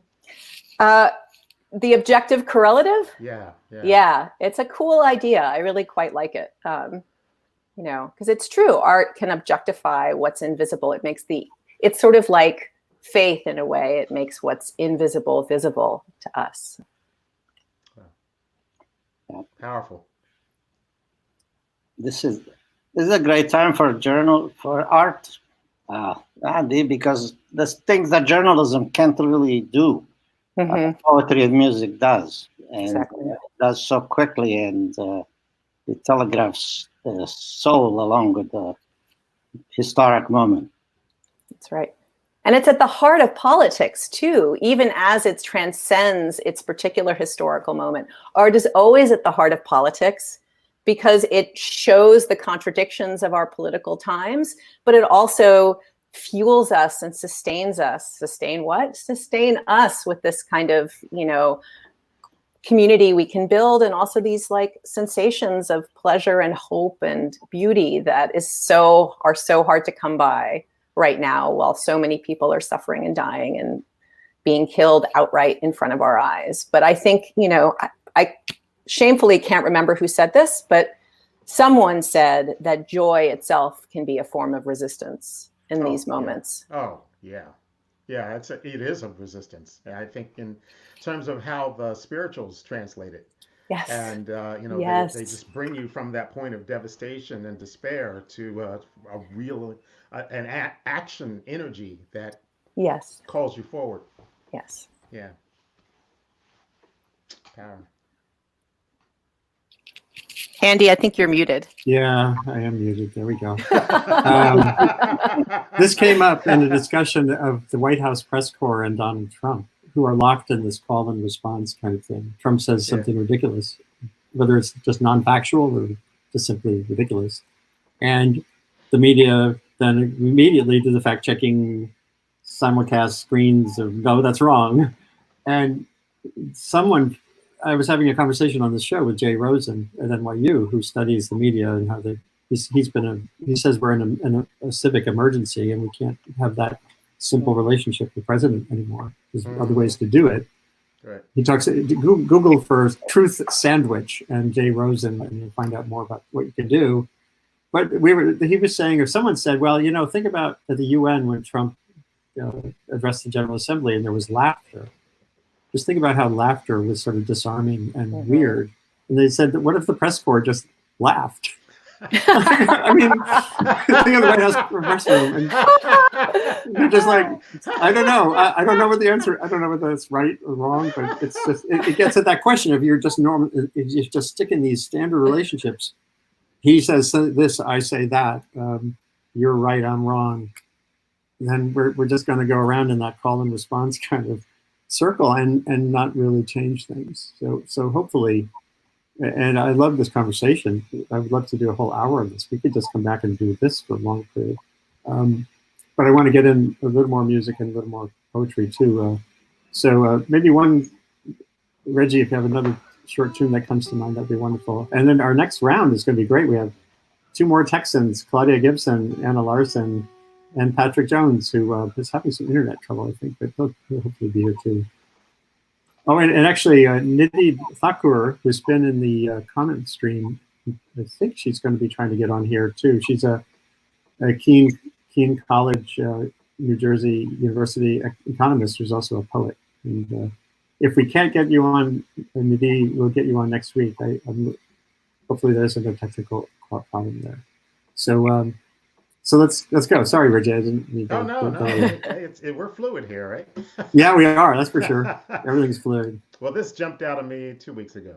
The objective correlative? Yeah. It's a cool idea. I really quite like it. You know, because it's true. Art can objectify what's invisible. It's sort of like faith in a way. It makes what's invisible visible to us. Powerful. This is a great time for art, Andy, because there's things that journalism can't really do. Poetry and music does, and Exactly. it does so quickly, and it telegraphs the soul along with the historic moment. That's right. And it's at the heart of politics, too, even as it transcends its particular historical moment. Art is always at the heart of politics because it shows the contradictions of our political times, but it also fuels us and sustains us. Sustain what? Sustain us with this kind of, community we can build, and also these like sensations of pleasure and hope and beauty that are so hard to come by right now, while so many people are suffering and dying and being killed outright in front of our eyes. But I think, I shamefully can't remember who said this, but someone said that joy itself can be a form of resistance in these moments. Yeah. Oh, yeah. Yeah, it is of resistance. And I think in terms of how the spirituals translate it. Yes. And, yes. they just bring you from that point of devastation and despair to a real, action energy that yes calls you forward. Yes. Yeah. Power. Andy, I think you're muted. Yeah, I am muted. There we go. This came up in a discussion of the White House press corps and Donald Trump, who are locked in this call and response kind of thing. Trump says something ridiculous, whether it's just non-factual or just simply ridiculous. And the media then immediately do the fact-checking simulcast screens of, no, that's wrong. And I was having a conversation on the show with Jay Rosen at NYU, who studies the media and how he says we're in a civic emergency and we can't have that simple relationship with the president anymore. There's other ways to do it. Right. He talks, Google for truth sandwich and Jay Rosen, and you'll find out more about what you can do. But he was saying, if someone said, well, think about at the UN when Trump addressed the General Assembly and there was laughter. Just think about how laughter was sort of disarming and weird. And they said, what if the press corps just laughed? I mean, think of the White House press room, and you're just like, I don't know. I don't know what the answer. I don't know whether that's right or wrong, but it's just it gets at that question of you're just normal. If you just stick in these standard relationships. He says this, I say that. You're right, I'm wrong. Then we're just going to go around in that call and response kind of circle and not really change things. So hopefully. And I love this conversation. I would love to do a whole hour of this. We could just come back and do this for a long period. But I want to get in a little more music and a little more poetry too. So maybe Reggie, if you have another short tune that comes to mind, that'd be wonderful. And then our next round is going to be great. We have two more Texans, Claudia Gibson, Anna Larson, and Patrick Jones, who is having some internet trouble, I think, but he'll hopefully be here too. Oh, and actually, Nidhi Thakur, who's been in the comment stream, I think she's going to be trying to get on here too. She's a Keene College, New Jersey University economist who's also a poet. And if we can't get you on, Nidhi, we'll get you on next week. Hopefully there isn't a technical problem there. So let's go. Sorry, Reggie, I didn't mean to. No. We're fluid here, right? Yeah, we are. That's for sure. Everything's fluid. Well, this jumped out of me 2 weeks ago.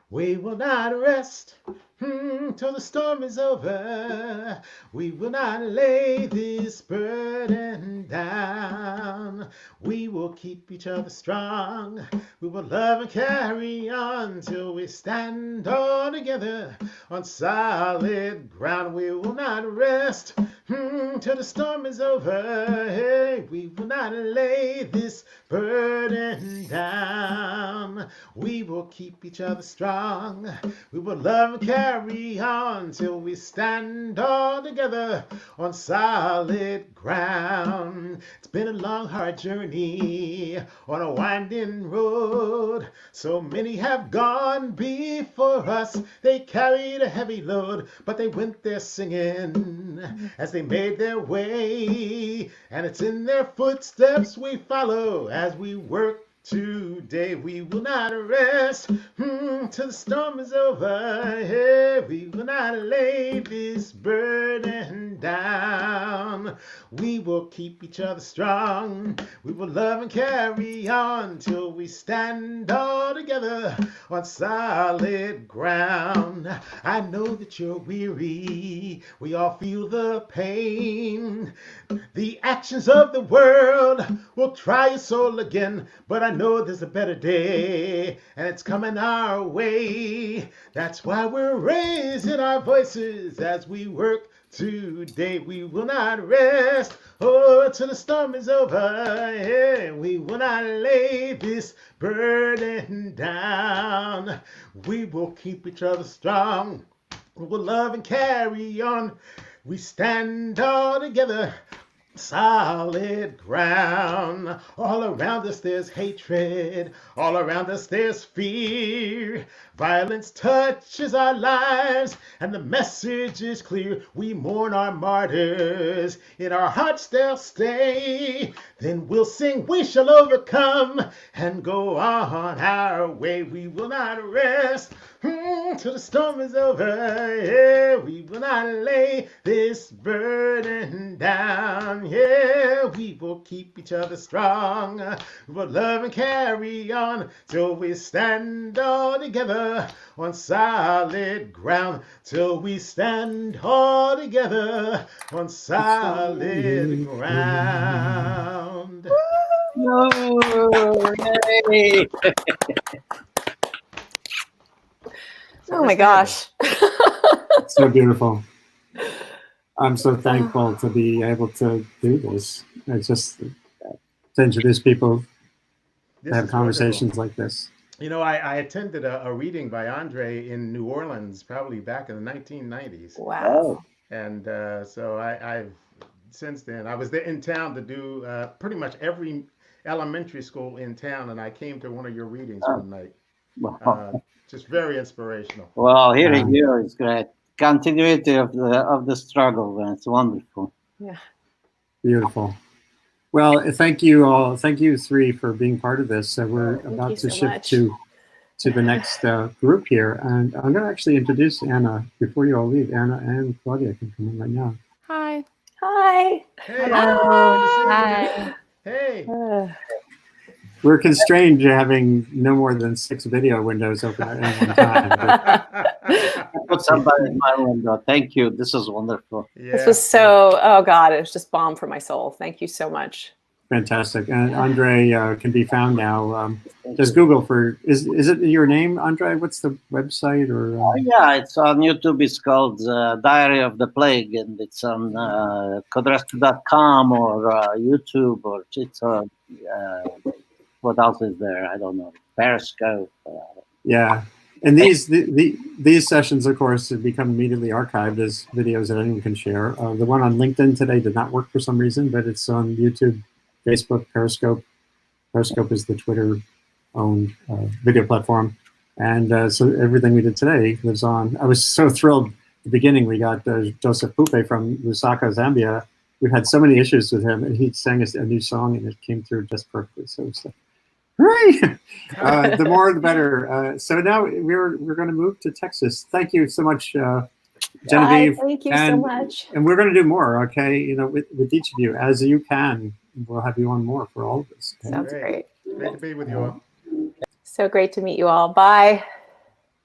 We will not rest till the storm is over. We will not lay this burden down. We will keep each other strong. We will love and carry on till we stand all together on solid ground. We will not rest till the storm is over. Hey, we will not lay this burden down. We will keep each other strong. We will love and carry on till we stand all together on solid ground. It's been a long, hard journey on a winding road. So many have gone before us. They carried a heavy load, but they went there singing as they made their way. And it's in their footsteps we follow as we work Today we will not rest till the storm is over. Yeah, we will not lay this burden down. We will keep each other strong. We will love and carry on till we stand all together on solid ground. I know that you're weary. We all feel the pain. The actions of the world will try your soul again, but I know there's a better day, and it's coming our way. That's why we're raising our voices as we work today. We will not rest, oh, till the storm is over. Yeah, we will not lay this burden down. We will keep each other strong. We will love and carry on. We stand all together, solid ground. All around us there's hatred. All around us there's fear. Violence touches our lives, and the message is clear. We mourn our martyrs. In our hearts they'll stay. Then we'll sing, we shall overcome, and go on our way. We will not rest till the storm is over. Yeah, we will not lay this burden down. Yeah, we will keep each other strong. We will love and carry on till we stand all together on solid ground. Till we stand all together on solid ground. No, yay. Oh my gosh. So beautiful. I'm so thankful to be able to do this. It's just to introduce people, This to have is conversations wonderful. like this. You know, I attended a reading by Andre in New Orleans, probably back in the 1990s. Wow. And so I've since then, I was there in town to do pretty much every elementary school in town, and I came to one of your readings one night. Wow. Just very inspirational. Well, hearing you is great. Continuity of the struggle, and it's wonderful. Yeah. Beautiful. Well, thank you all. Thank you three for being part of this. We're Thank about you to so shift much. to the next group here. And I'm going to actually introduce Anna before you all leave. Anna and Claudia can come in right now. Hi. Hi. Hey, Hello. good to see you. Hi. Hey. We're constrained to having no more than 6 video windows open at any one time. But Put somebody in my window. Thank you. This is wonderful. This was so, oh God, it was just balm for my soul. Thank you so much. fantastic. And Andre can be found now. Just Google for, is it your name, Andre? What's the website? Or yeah, it's on YouTube. It's called Diary of the Plague, and it's on Kodreski.com or YouTube, or it's what else is there? I don't know. Periscope. yeah. And these sessions, of course, have become immediately archived as videos that anyone can share. The one on LinkedIn today did not work for some reason, but it's on YouTube, Facebook, Periscope. Periscope is the Twitter-owned video platform. And so everything we did today lives on. I was so thrilled at the beginning. We got Joseph Pupe from Lusaka, Zambia. We've had so many issues with him, and he sang us a new song, and it came through just perfectly. So it's like, hooray! The more, the better. So now we're going to move to Texas. Thank you so much, Genevieve. Bye, thank you so much. And we're going to do more, okay? You know, with each of you, as you can. We'll have you on more for all of this. Okay? Sounds great. Great to be with you all. So great to meet you all. Bye.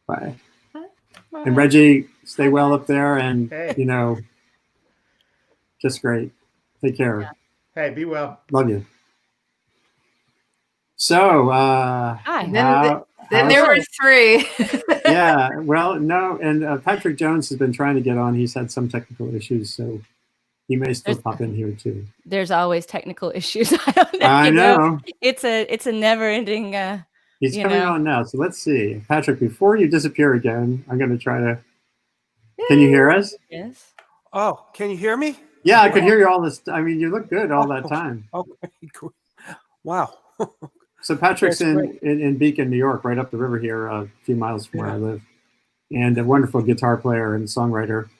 Bye. And Reggie, stay well up there, and you know, just great. Take care. Hey, be well. Love you. So, Hi. Then there were three. yeah, well, no, and Patrick Jones has been trying to get on. He's had some technical issues, so he may still pop in here too. There's always technical issues. I don't know. I know. It's a never-ending. He's coming on now, so let's see. Patrick, before you disappear again, I'm going to try to. Can you hear us? Yes. Oh, can you hear me? Yeah, I could hear you all this. I mean, you look good all that time. Okay, cool. Wow. So Patrick's That's in Beacon, New York, right up the river here, a few miles from where I live, and a wonderful guitar player and songwriter,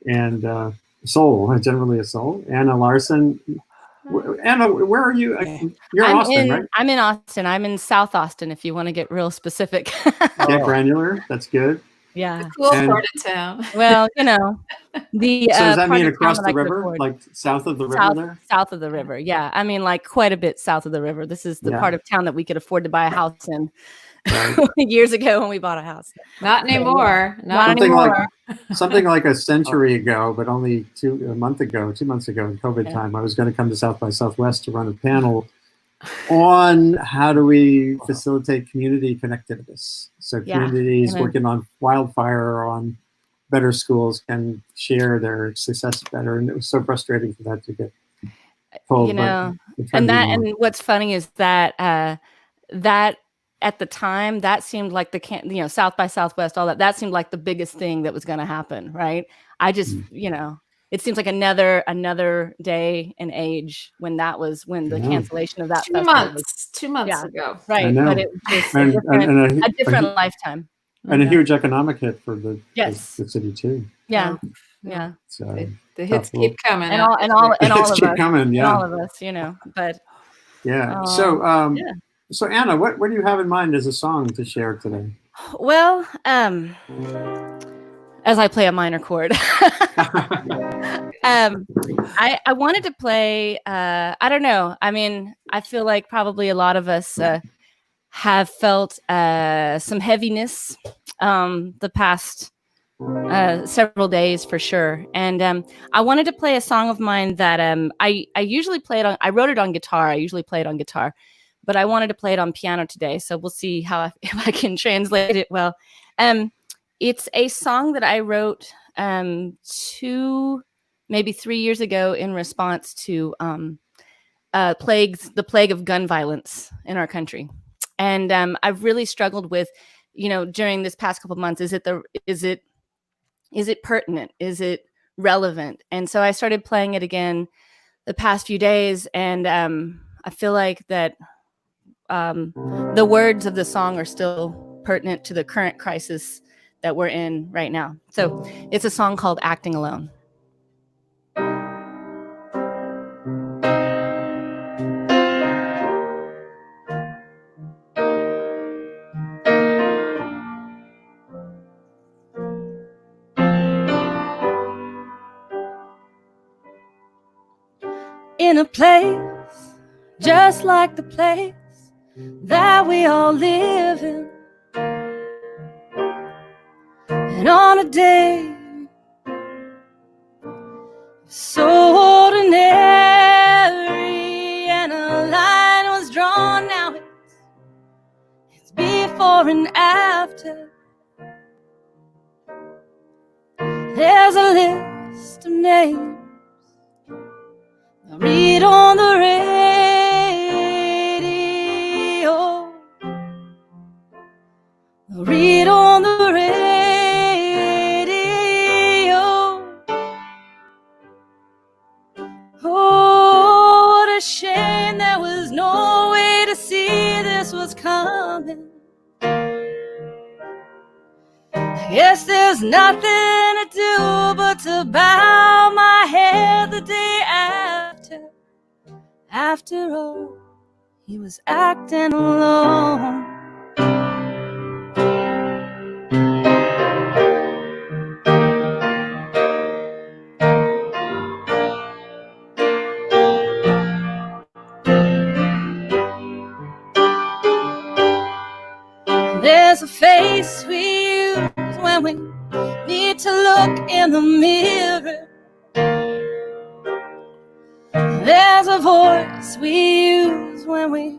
and soul, generally a soul. Anna Larson, Anna, where are you? You're in Austin, right? I'm in Austin. I'm in South Austin, if you want to get real specific. Get granular. That's good. Yeah. Cool part of town. Well, you know, the So does that part mean of across town the that I could river, afford. like south of the river there? South of the river. Yeah. I mean, like quite a bit south of the river. This is the part of town that we could afford to buy a house in years ago when we bought a house. Not anymore. Not something anymore. Something like a century ago, but only 2 months ago in COVID time, I was going to come to South by Southwest to run a panel on how do we facilitate community connectedness. So communities working on wildfire, on better schools can share their success better. And it was so frustrating for that to get pulled. You know, and what's funny is that that at the time that seemed like the South by Southwest, all that seemed like the biggest thing that was going to happen, right? I just it seems like another day and age when the cancellation of that 2 months, 2 months ago, right? But it was just a different lifetime. And a huge economic hit for the city too. Yeah. So the hits keep coming, and all of us, coming, all of us, but So Anna, what do you have in mind as a song to share today? Well, as I play a minor chord, I wanted to play. I don't know. I mean, I feel like probably a lot of us have felt some heaviness the past several days for sure. And I wanted to play a song of mine that I usually play it on. I wrote it on guitar. I usually play it on guitar, but I wanted to play it on piano today. So we'll see if I can translate it well. It's a song that I wrote 2, maybe 3 years ago in response to the plague of gun violence in our country. And I've really struggled with, during this past couple of months, is it pertinent? Is it relevant? And so I started playing it again the past few days. And I feel like that the words of the song are still pertinent to the current crisis that we're in right now. So it's a song called Acting Alone. In a place just like the place that we all live in, and on a day so ordinary, and a line was drawn. Now it's before and after. There's a list of names I read on the radio. I read on the radio. Oh, what a shame there was no way to see this was coming. I guess there's nothing to do but to bow my head the day after. After all, he was acting alone. There's a face we use when we need to look in the mirror. There's a voice we use when we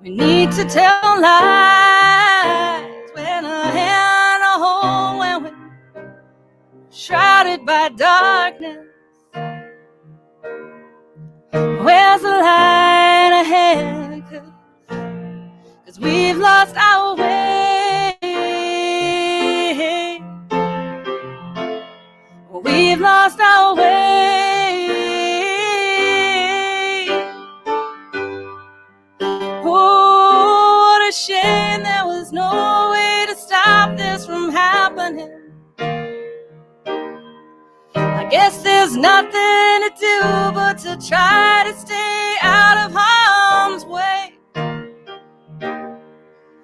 need to tell lies. When a hand a home, when we're shrouded by darkness. Where's the light ahead? 'Cause we've lost our way. We've lost our way. Oh, what a shame there was no way to stop this from happening. I Guess there's nothing to do but to try to stay out of harm's way.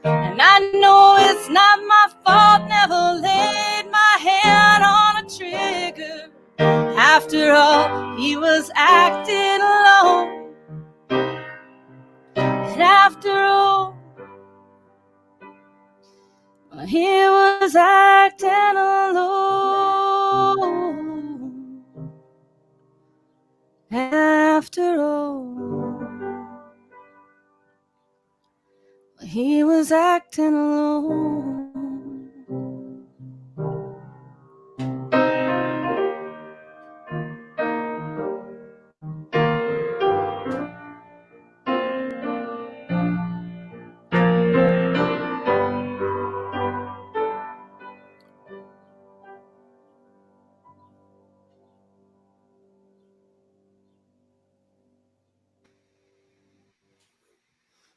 And I know it's not my fault, never laid my hand on a trigger. After all, he was acting alone. And after all, he was acting alone. After all, he was acting alone.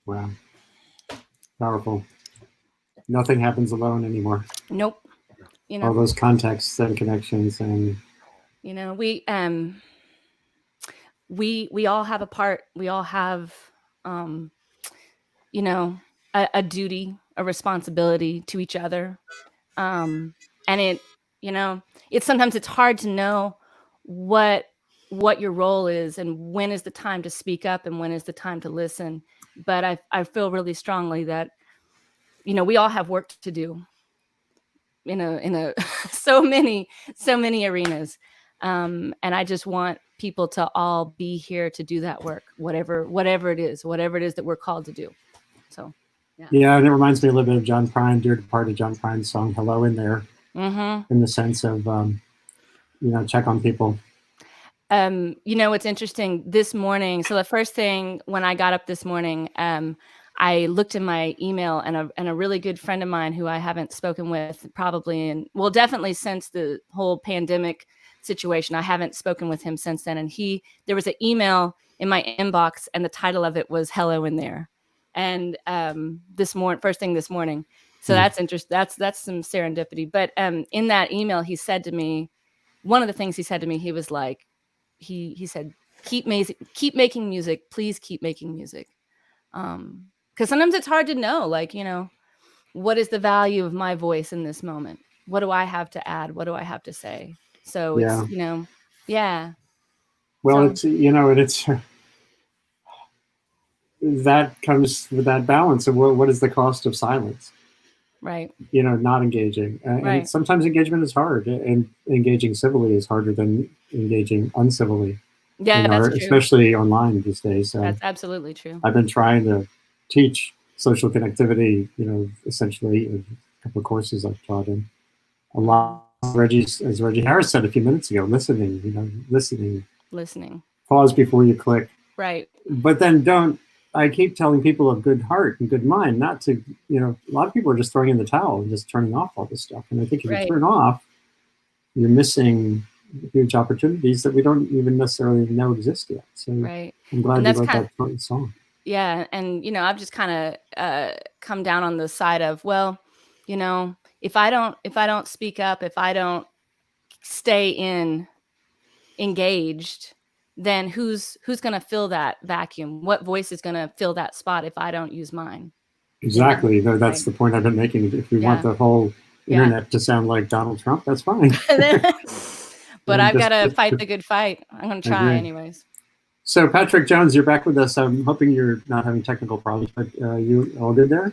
Wow. Powerful. Nothing happens alone anymore. Nope. You know, All those contexts and connections, and you know, we all have a part. We all have, you know, a duty, a responsibility to each other. And it, you know, sometimes it's hard to know what your role is and when is the time to speak up and when is the time to listen. But I feel really strongly that, you know, we all have work to do in a so many arenas. And I just want people to all be here to do that work, whatever it is that we're called to do. So yeah, and it reminds me a little bit of John Prine, dear departed John Prine's song "Hello" in there, in the sense of you know, check on people. You know, it's interesting this morning. So the first thing when I got up this morning, I looked in my email, and a really good friend of mine who I haven't spoken with probably definitely since the whole pandemic situation. I haven't spoken with him since then. And there was an email in my inbox, and the title of it was "Hello in there." And first thing this morning. So that's interesting. That's some serendipity. But in that email, he said to me, one of the things he said to me, he was like, he said, keep making music, please keep making music. Because sometimes it's hard to know, like, you know, what is the value of my voice in this moment? What do I have to add? What do I have to say? So it's, you know, yeah. Well, So, it's, you know, and it's that comes with that balance of what is the cost of silence, right? You know, not engaging, Right. and sometimes engagement is hard, and engaging civilly is harder than engaging uncivilly. Yeah, that's true. Especially online these days. That's absolutely true. I've been trying to teach social connectivity, you know, essentially in a couple of courses I've taught in. A lot, as Reggie Harris said a few minutes ago, listening, you know, listening. Pause before you click. Right. But then I keep telling people of good heart and good mind not to, you know, a lot of people are just throwing in the towel and just turning off all this stuff. And I think if you turn off, you're missing huge opportunities that we don't even necessarily know exist yet. So I'm glad you wrote that song. Yeah. And, you know, I've just kind of come down on the side of, well, you know, if I don't speak up, if I don't stay engaged, then who's going to fill that vacuum? What voice is going to fill that spot if I don't use mine? Exactly. You know? That's the point I've been making. If we want the whole internet to sound like Donald Trump, that's fine. But I've got to fight the good fight. I'm going to try anyways. So Patrick Jones, you're back with us. I'm hoping you're not having technical problems, but you all good there?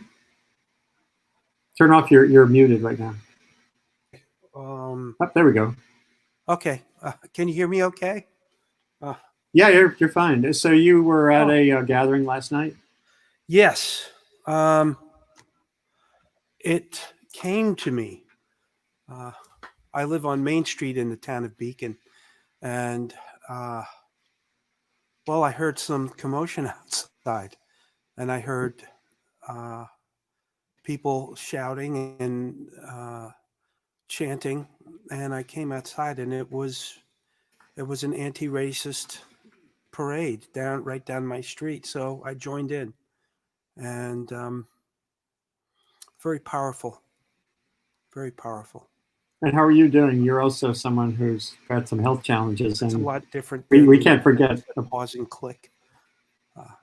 Turn off you're muted right now. There we go. Okay. Can you hear me okay? Yeah, you're fine. So you were at a gathering last night? Yes. It came to me. I live on Main Street in the town of Beacon, and well, I heard some commotion outside, and I heard people shouting and chanting, and I came outside, and it was an anti-racist parade right down my street. So I joined in, and very powerful, very powerful. And how are you doing? You're also someone who's got some health challenges, It's a and lot different. we can't forget the pause and click.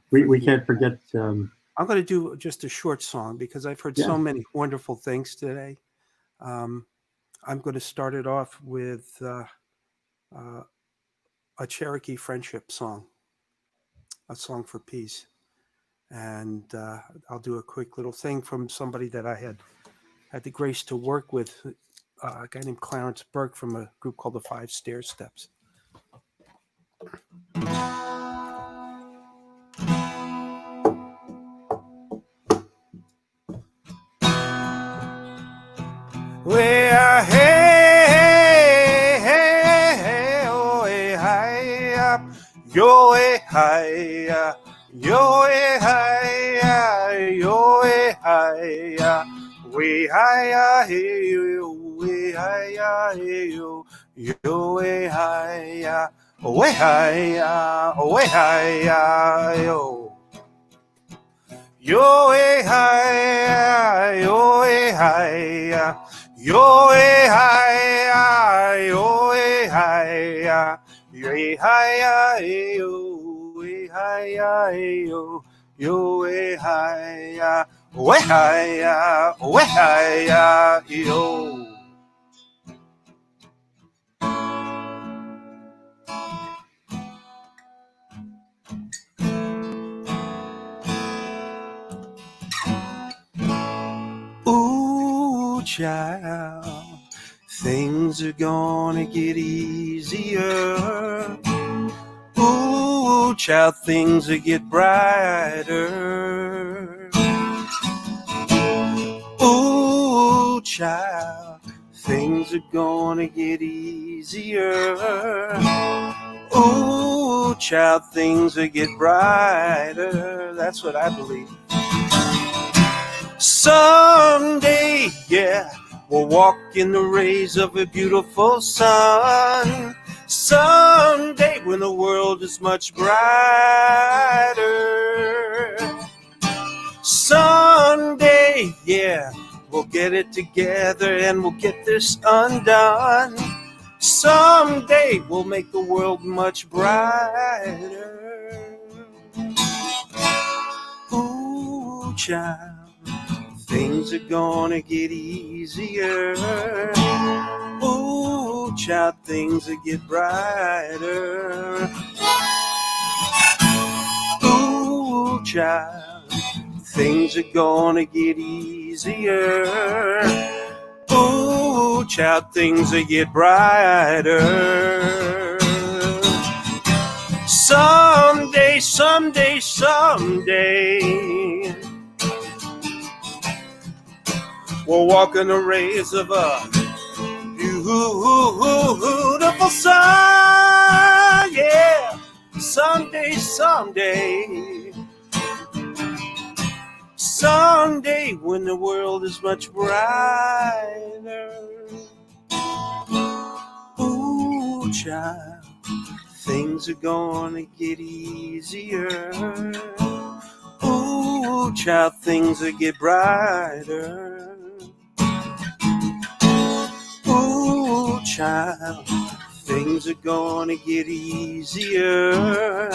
We can't forget. I'm going to do just a short song because I've heard so many wonderful things today. I'm going to start it off with a Cherokee friendship song, a song for peace. And I'll do a quick little thing from somebody that I had the grace to work with, a guy named Clarence Burke from a group called the 5 Stair Steps. Well, hey, hey, hey, oh, hey, hi, yo, hey, hi, yo, hey, hi, yo, hey, hi, we, hi, hey, yo, we, hi, hey, yo, yo, hey, hi, oh, hey, hi, oh, hey, hi, yo. Yo, hey, hi, yo, hey, hi, yo, hey, hi, yo, hey, hi, yo, hey, hi, yo, hey, hi, yo, yo, hey, hi, oh, hey, hi, oh, hey, hi, yo. Ooh, child, things are gonna get easier. Ooh, child, things will get brighter. Ooh, child, things are gonna get easier. Ooh, child, things will get brighter. That's what I believe. Someday, yeah, we'll walk in the rays of a beautiful sun. Someday when the world is much brighter. Someday, yeah, we'll get it together and we'll get this undone. Someday we'll make the world much brighter. Ooh, child, things are gonna get easier. Ooh, child, things will get brighter. Ooh, child, things are gonna get easier. Ooh, child, things will get brighter. Someday, someday, someday, we'll walk in the rays of a beautiful sun. Yeah, someday, someday, someday when the world is much brighter. Ooh, child, things are gonna get easier. Ooh, child, things will get brighter. Ooh, child, things are gonna get easier.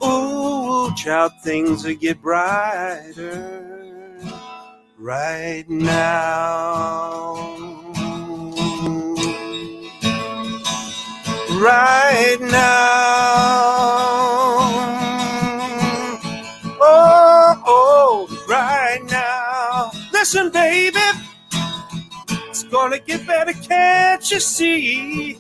Ooh, child, things will get brighter right now. Right now. Oh, right now. Listen, baby, it's gonna get better, can't you see?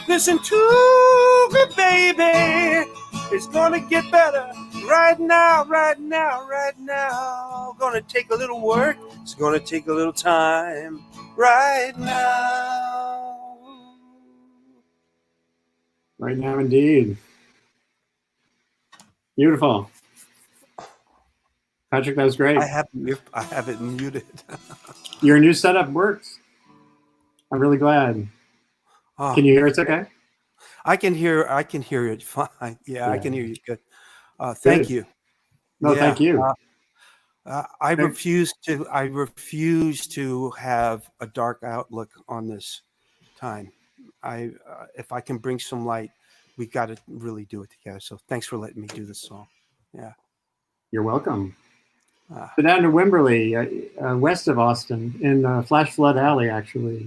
Listen to me, baby, it's gonna get better right now, right now, right now. Gonna take a little work, it's gonna take a little time right now. Right now, indeed. Beautiful. Patrick, that was great. I have it muted. Your new setup works. I'm really glad. Oh, can you hear it's okay? I can hear it fine. Yeah, I can hear you good. Thank you. No, thank you. I refuse to have a dark outlook on this time. If I can bring some light, we got to really do it together. So thanks for letting me do this song. Yeah. You're welcome. So down to Wimberley, west of Austin, in Flash Flood Alley, actually.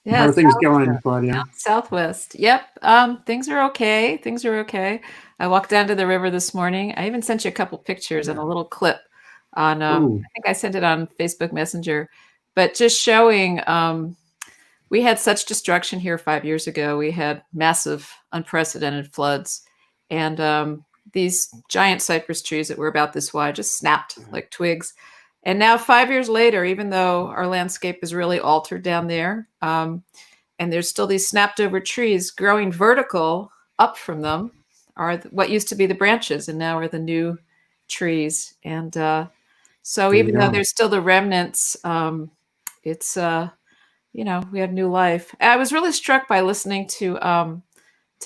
Yeah, how are things going, Claudia? Southwest. Yep. Things are okay. Things are okay. I walked down to the river this morning. I even sent you a couple pictures and a little clip on, I think I sent it on Facebook Messenger, but just showing, we had such destruction here 5 years ago. We had massive, unprecedented floods, and these giant cypress trees that were about this wide just snapped like twigs. And now 5 years later, even though our landscape is really altered down there, and there's still these snapped over trees growing vertical up from them are what used to be the branches and now are the new trees. And so even though there's still the remnants, it's, we have new life. I was really struck by listening to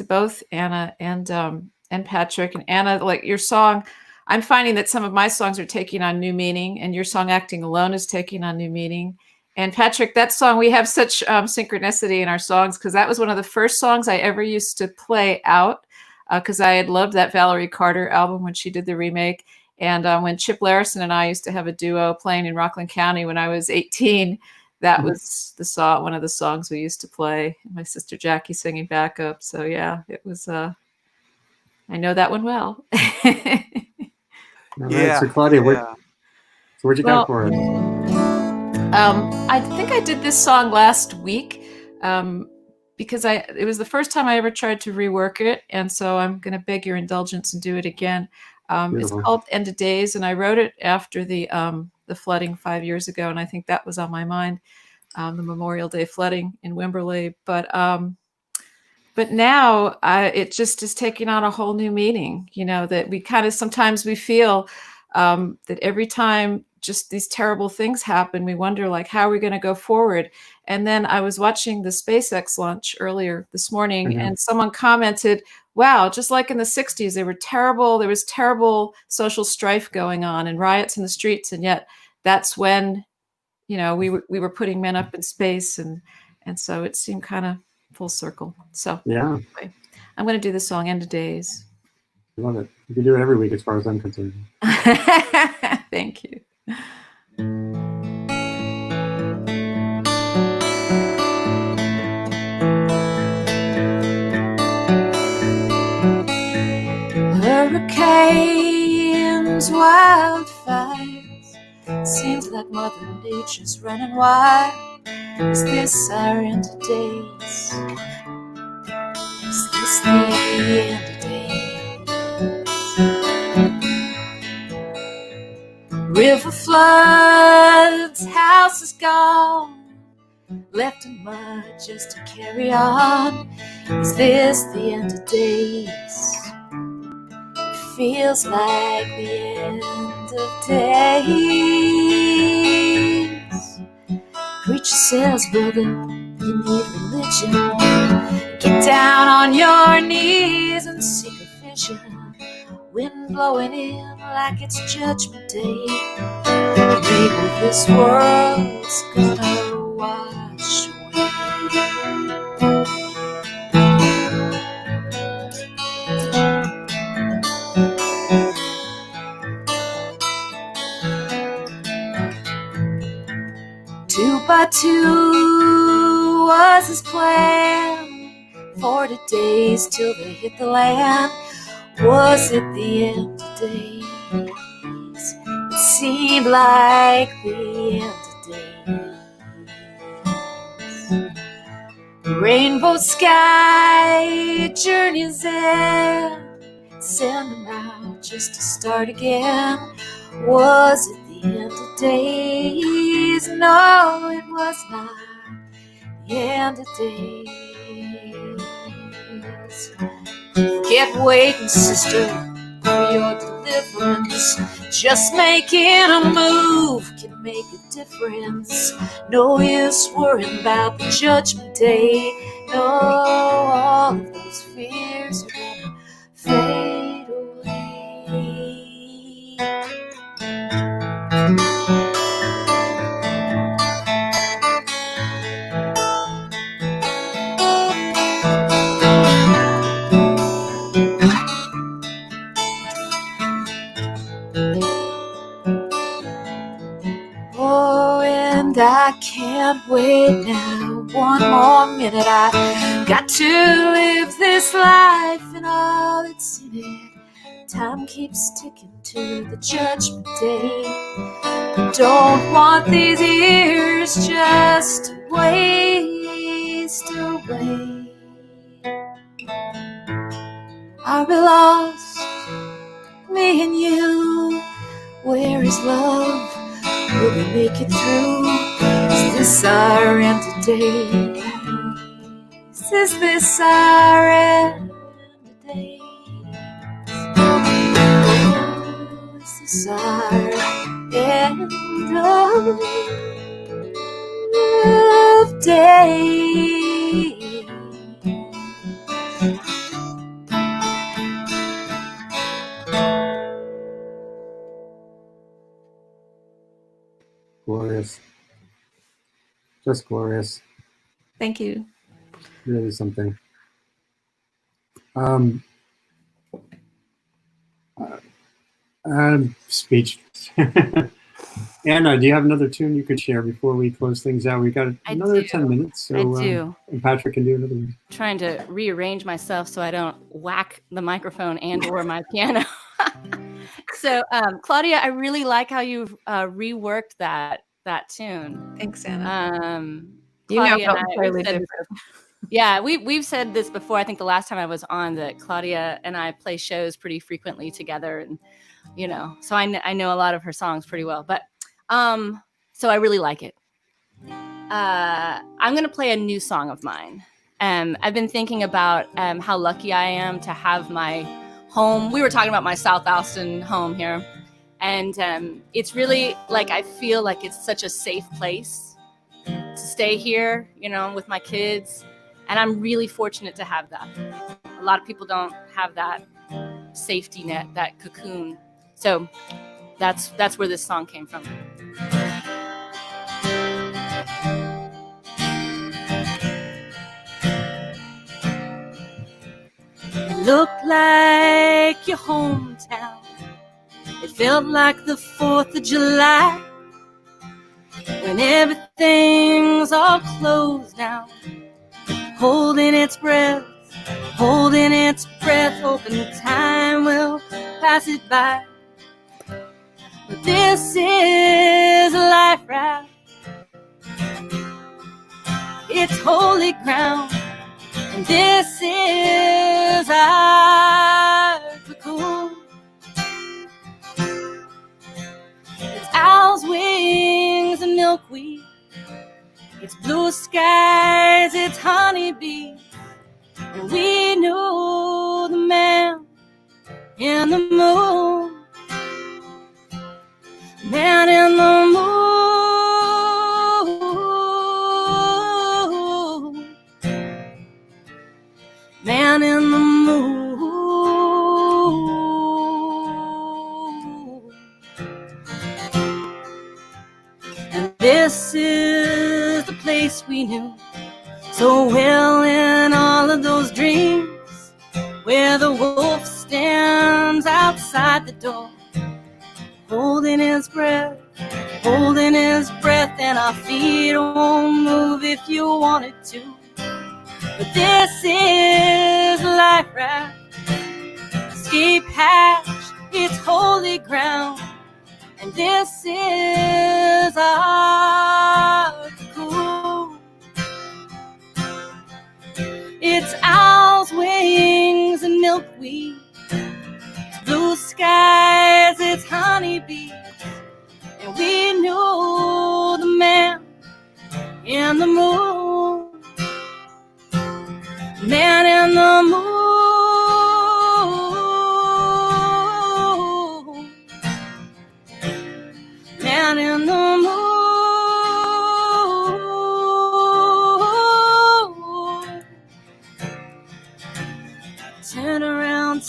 both Anna and Patrick. And Anna, like your song, I'm finding that some of my songs are taking on new meaning, and your song Acting Alone is taking on new meaning. And Patrick, that song, we have such synchronicity in our songs, because that was one of the first songs I ever used to play out, because I had loved that Valerie Carter album when she did the remake. And when Chip Larison and I used to have a duo playing in Rockland County when I was 18, that was one of the songs we used to play. My sister Jackie singing backup. So yeah, it was, I know that one well. All right, so Claudia, what'd you got for us? I think I did this song last week because it was the first time I ever tried to rework it, and so I'm going to beg your indulgence and do it again. It's called "End of Days," and I wrote it after the flooding 5 years ago, and I think that was on my mind, the Memorial Day flooding in Wimberley. But now it just is taking on a whole new meaning, that we kind of sometimes we feel that every time just these terrible things happen, we wonder, like, how are we going to go forward? And then I was watching the SpaceX launch earlier this morning, and someone commented, wow, just like in the 60s, there was terrible social strife going on and riots in the streets. And yet that's when, we were putting men up in space. And so it seemed kind of full circle. So anyway, I'm going to do the song "End of Days." I love it. You can do it every week as far as I'm concerned. Thank you. Hurricanes, wildfires, seems like Mother Nature's running wild. Is this our end of days? Is this the end of days? River floods, house is gone, left in mud just to carry on. Is this the end of days? It feels like the end of days. Preacher says, brother, you need religion. Get down on your knees and seek a vision. Wind blowing in like it's Judgment Day. Maybe this world's gonna wash away. 2 by 2 was his plan. 40 days till they hit the land. Was it the end of days? It seemed like the end of days. Rainbow sky, journey's end. Send them out just to start again. Was it the end of days? No, it was not the end of days. Get waiting, sister, for your deliverance. Just making a move can make a difference. No use worrying about the Judgment Day. No, all of those fears are gonna fade away. can't wait now. One more minute, I got to live this life and all that's in it. Time keeps ticking to the judgment day. Don't want these years just to waste away. Are we lost, me and you? Where is love? Will we make it through? Is this our end today? Is this our end today? Is this our end of day? Glorious. Just glorious. Thank you. Really something. I'm speechless. Anna, do you have another tune you could share before we close things out? We got another 10 minutes. So, I do. And Patrick can do another one. Trying to rearrange myself so I don't whack the microphone and or my piano. So, Claudia, I really like how you've reworked that tune. Thanks, Anna. You Claudia know, and I, entirely we've said different. yeah, we've said this before. I think the last time I was on, that Claudia and I play shows pretty frequently together, and so I know a lot of her songs pretty well. But so I really like it. I'm gonna play a new song of mine. I've been thinking about how lucky I am to have my home. We were talking about my South Austin home here, and it's really like I feel like it's such a safe place to stay here, with my kids. And I'm really fortunate to have that. A lot of people don't have that safety net, that cocoon. So that's where this song came from. It looked like your hometown. It felt like the 4th of July, when everything's all closed down. Holding its breath, hoping time will pass it by. But this is a life raft. It's holy ground, and this is our cocoon. It's owl's wings and milkweed. It's blue skies, it's honeybees, and we knew the man in the moon. Man in the moon. Man in the moon. And this is the place we knew so well in all of those dreams, where the wolf stands outside the door, holding his breath, and our feet won't move if you wanted to. But this is life raft, escape hatch, it's holy ground, and this is our cocoon. It's owl's wings and milkweed, it's blue skies, it's honeybees, and we knew the man in the moon. Man in the moon. Man in the moon. Turn around,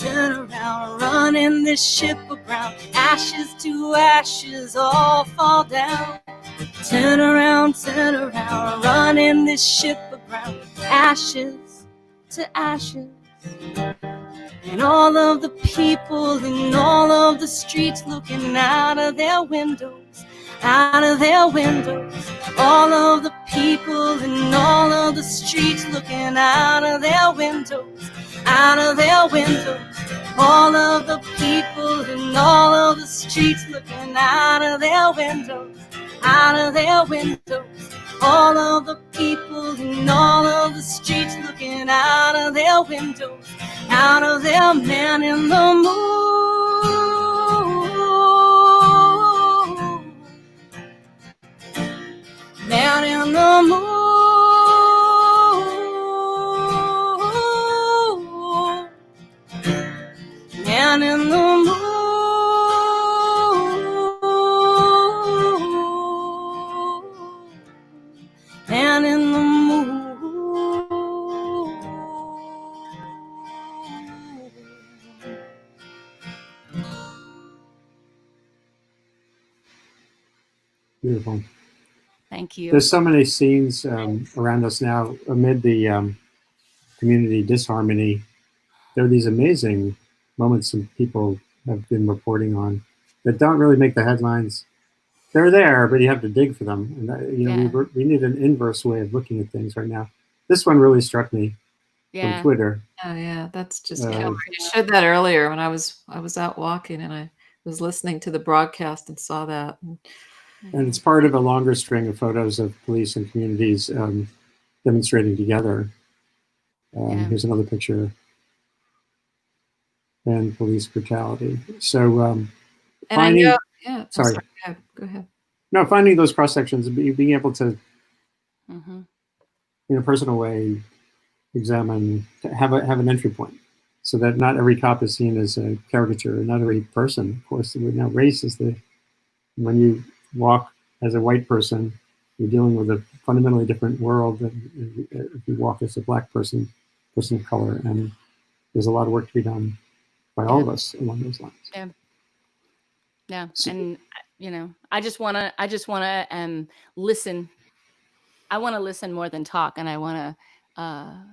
running this ship aground. Ashes to ashes, all fall down. Turn around, running this ship aground. Ashes to ashes. And all of the people in all of the streets looking out of their windows, out of their windows. All of the people in all of the streets looking out of their windows, out of their windows. All of the people in all of the streets looking out of their windows, out of their windows. All of the people in all of the streets looking out of their windows, out of their man in the moon, man in the moon, man in the moon. Man in the moon. Beautiful. Thank you. There's so many scenes around us now amid the community disharmony. There are these amazing moments that people have been reporting on that don't really make the headlines. They're there, but you have to dig for them. And that, you know, we need an inverse way of looking at things right now. This one really struck me from Twitter. Oh yeah, that's just killer. You showed that earlier when I was out walking and I was listening to the broadcast and saw that. And it's part of a longer string of photos of police and communities demonstrating together. Here's another picture. And police brutality. So finding, sorry. Go ahead. No, finding those cross sections and being able to, in a personal way, examine, have an entry point, so that not every cop is seen as a caricature, not every person. Of course, now race is when you walk as a white person, you're dealing with a fundamentally different world than if you walk as a black person of color, and there's a lot of work to be done by all of us along those lines. Yeah, and you know, I just wanna listen. I want to listen more than talk, and I want to,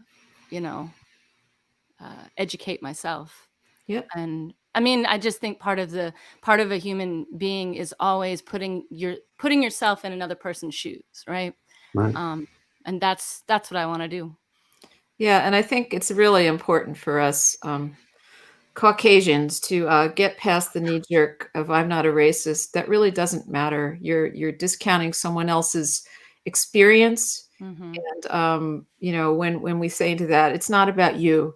educate myself. Yep. And I mean, I just think part of a human being is always putting yourself in another person's shoes, right? Right. And that's what I want to do. Yeah, and I think it's really important for us Caucasians to get past the knee jerk of "I'm not a racist." That really doesn't matter. You're discounting someone else's experience, and you know, when we say into that, it's not about you.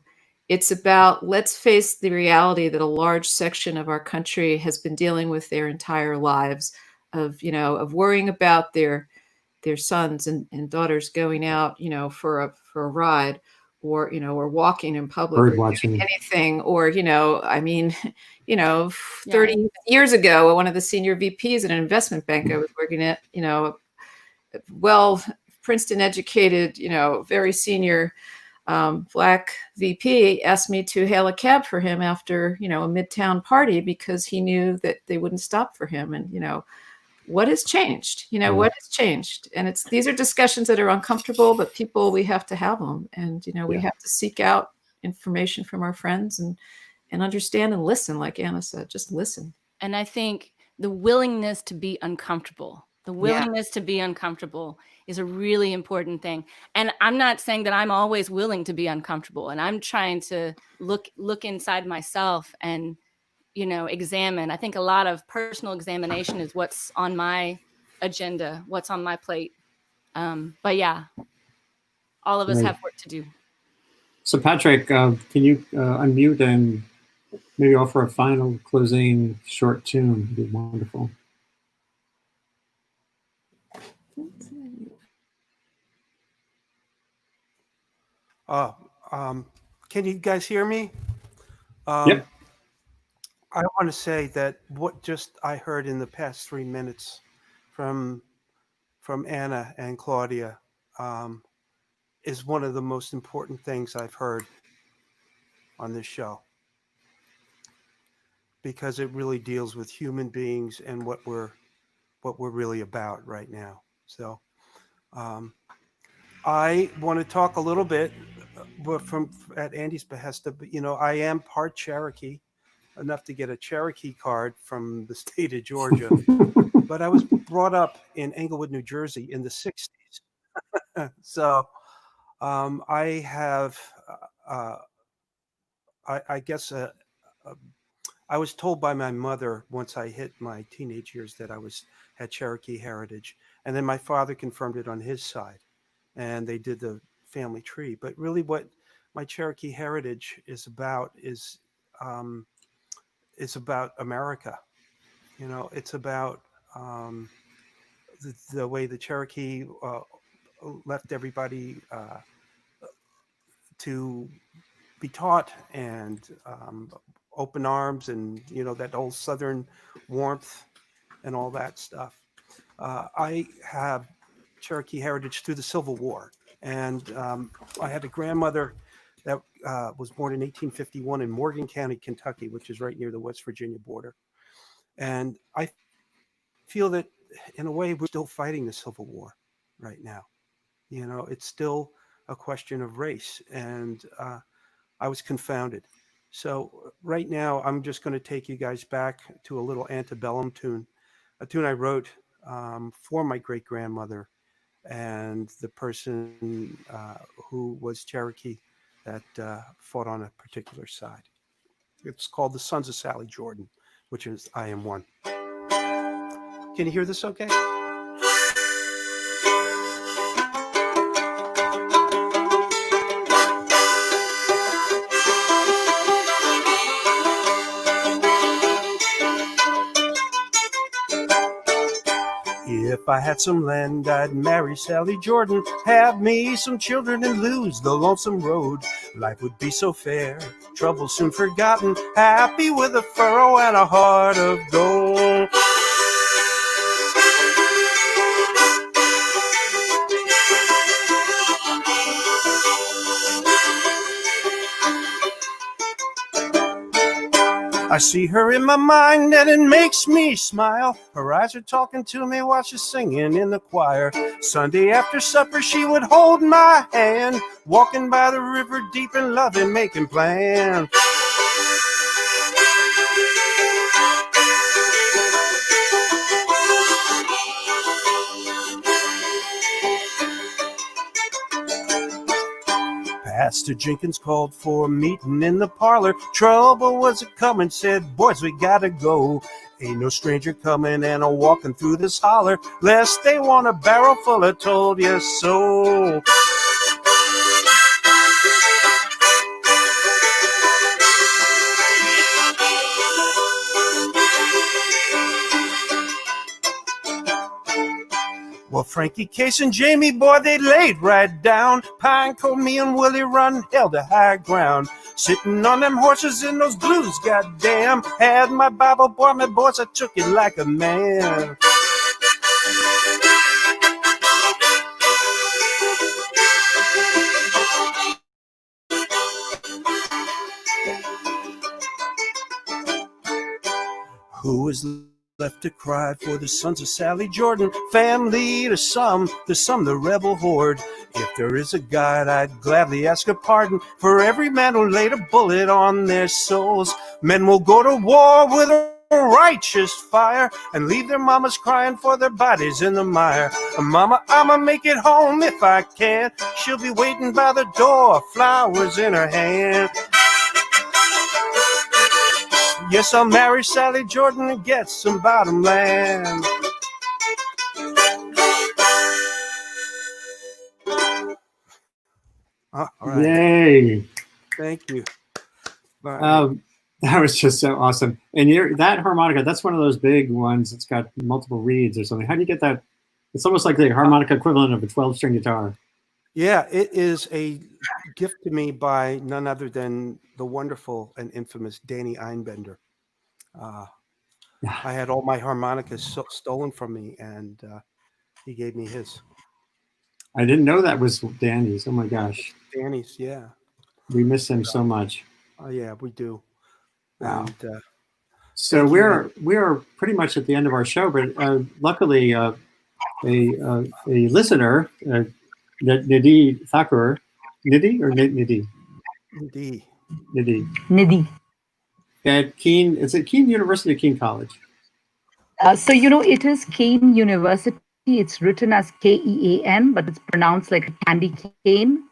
It's about, let's face the reality that a large section of our country has been dealing with their entire lives of worrying about their sons and daughters going out, for a ride, or walking in public, bird or watching, doing anything, or 30 years ago, one of the senior VPs at an investment bank I was working at, well, Princeton educated, very senior Black VP asked me to hail a cab for him after, a midtown party because he knew that they wouldn't stop for him. And, what has changed? What has changed? And these are discussions that are uncomfortable, but we have to have them. And, we have to seek out information from our friends and understand and listen, like Anna said, just listen. And I think the willingness to be uncomfortable, is a really important thing. And I'm not saying that I'm always willing to be uncomfortable, and I'm trying to look inside myself and, examine. I think a lot of personal examination is what's on my agenda, what's on my plate. But yeah, all of us have work to do. So Patrick, can you unmute and maybe offer a final closing short tune? It'd be wonderful. Can you guys hear me? Yep. I want to say that what just I heard in the past 3 minutes from Anna and Claudia is one of the most important things I've heard on this show, because it really deals with human beings and what we're really about right now. So I want to talk a little bit, but at Andy's behest, but I am part Cherokee, enough to get a Cherokee card from the state of Georgia. but I was brought up in Englewood, New Jersey in the 60s. So I have, I guess, I was told by my mother once I hit my teenage years that I had Cherokee heritage. And then my father confirmed it on his side. And they did the family tree. But really what my Cherokee heritage is about America. You know, it's about the way the Cherokee left everybody to be taught, and open arms, and you know, that old Southern warmth and all that stuff. I have Cherokee heritage through the Civil War, and I had a grandmother that was born in 1851 in Morgan County, Kentucky, which is right near the West Virginia border. And I feel that in a way we're still fighting the Civil War right now. You know, it's still a question of race, and I was confounded. So right now, I'm just going to take you guys back to a little antebellum tune, a tune I wrote for my great grandmother and the person who was Cherokee that fought on a particular side. It's called The Sons of Sally Jordan, which is I Am One. Can you hear this okay? If I had some land, I'd marry Sally Jordan, have me some children, and lose the lonesome road. Life would be so fair, trouble soon forgotten, happy with a furrow and a heart of gold. I see her in my mind and it makes me smile. Her eyes are talking to me while she's singing in the choir. Sunday after supper she would hold my hand, walking by the river deep in love and making plans. Pastor Jenkins called for a meeting in the parlor. Trouble was a-comin', said, boys, we gotta go. Ain't no stranger coming and a-walking through this holler, lest they want a barrel full of told you so. Well, Frankie, Case, and Jamie, boy, they laid right down. Pine Cove, me and Willie Run held a high ground. Sitting on them horses in those blues, goddamn. Had my Bible, boy, my boys, I took it like a man. Who is left to cry for the sons of Sally Jordan? Family to some the rebel horde. If there is a God, I'd gladly ask a pardon for every man who laid a bullet on their souls. Men will go to war with a righteous fire and leave their mamas crying for their bodies in the mire. Mama, I'ma make it home if I can. She'll be waiting by the door, flowers in her hand. Yes, I'll marry Sally Jordan and get some bottom land. All right. Yay. Thank you. That was just so awesome. And that harmonica, that's one of those big ones. It's got multiple reeds or something. How do you get that? It's almost like the harmonica equivalent of a 12-string guitar. Yeah, it is a gift to me by none other than the wonderful and infamous Danny Einbender. I had all my harmonicas stolen from me, and he gave me his. I didn't know that was Danny's. Oh my gosh. Danny's, yeah. We miss him so much. Oh yeah, we do. Wow. And, so we're pretty much at the end of our show, but luckily a listener, Nidhi Thakur, Nidhi at Keene. Is it Keene University or Keene College? So, it is Kean University. It's written as Kean, but it's pronounced like a candy cane.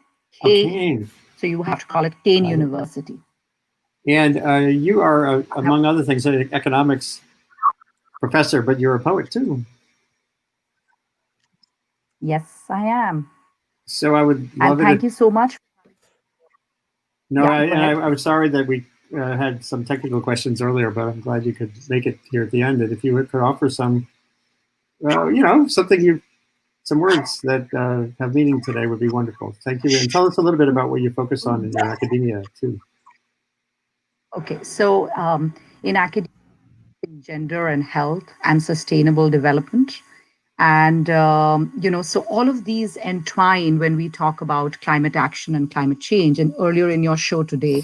Okay. So you have to call it Kean Got it. University. And you are, among other things, an economics professor, but you're a poet too. Yes, I am. So I would And love it. thank you so much. No, Yeah, go ahead. I was sorry that we had some technical questions earlier, but I'm glad you could make it here at the end. And if you could offer some, some words that have meaning today would be wonderful. Thank you. And tell us a little bit about what you focus on in your academia too. Okay, so in academia, gender and health and sustainable development. And, so all of these entwine when we talk about climate action and climate change. And earlier in your show today,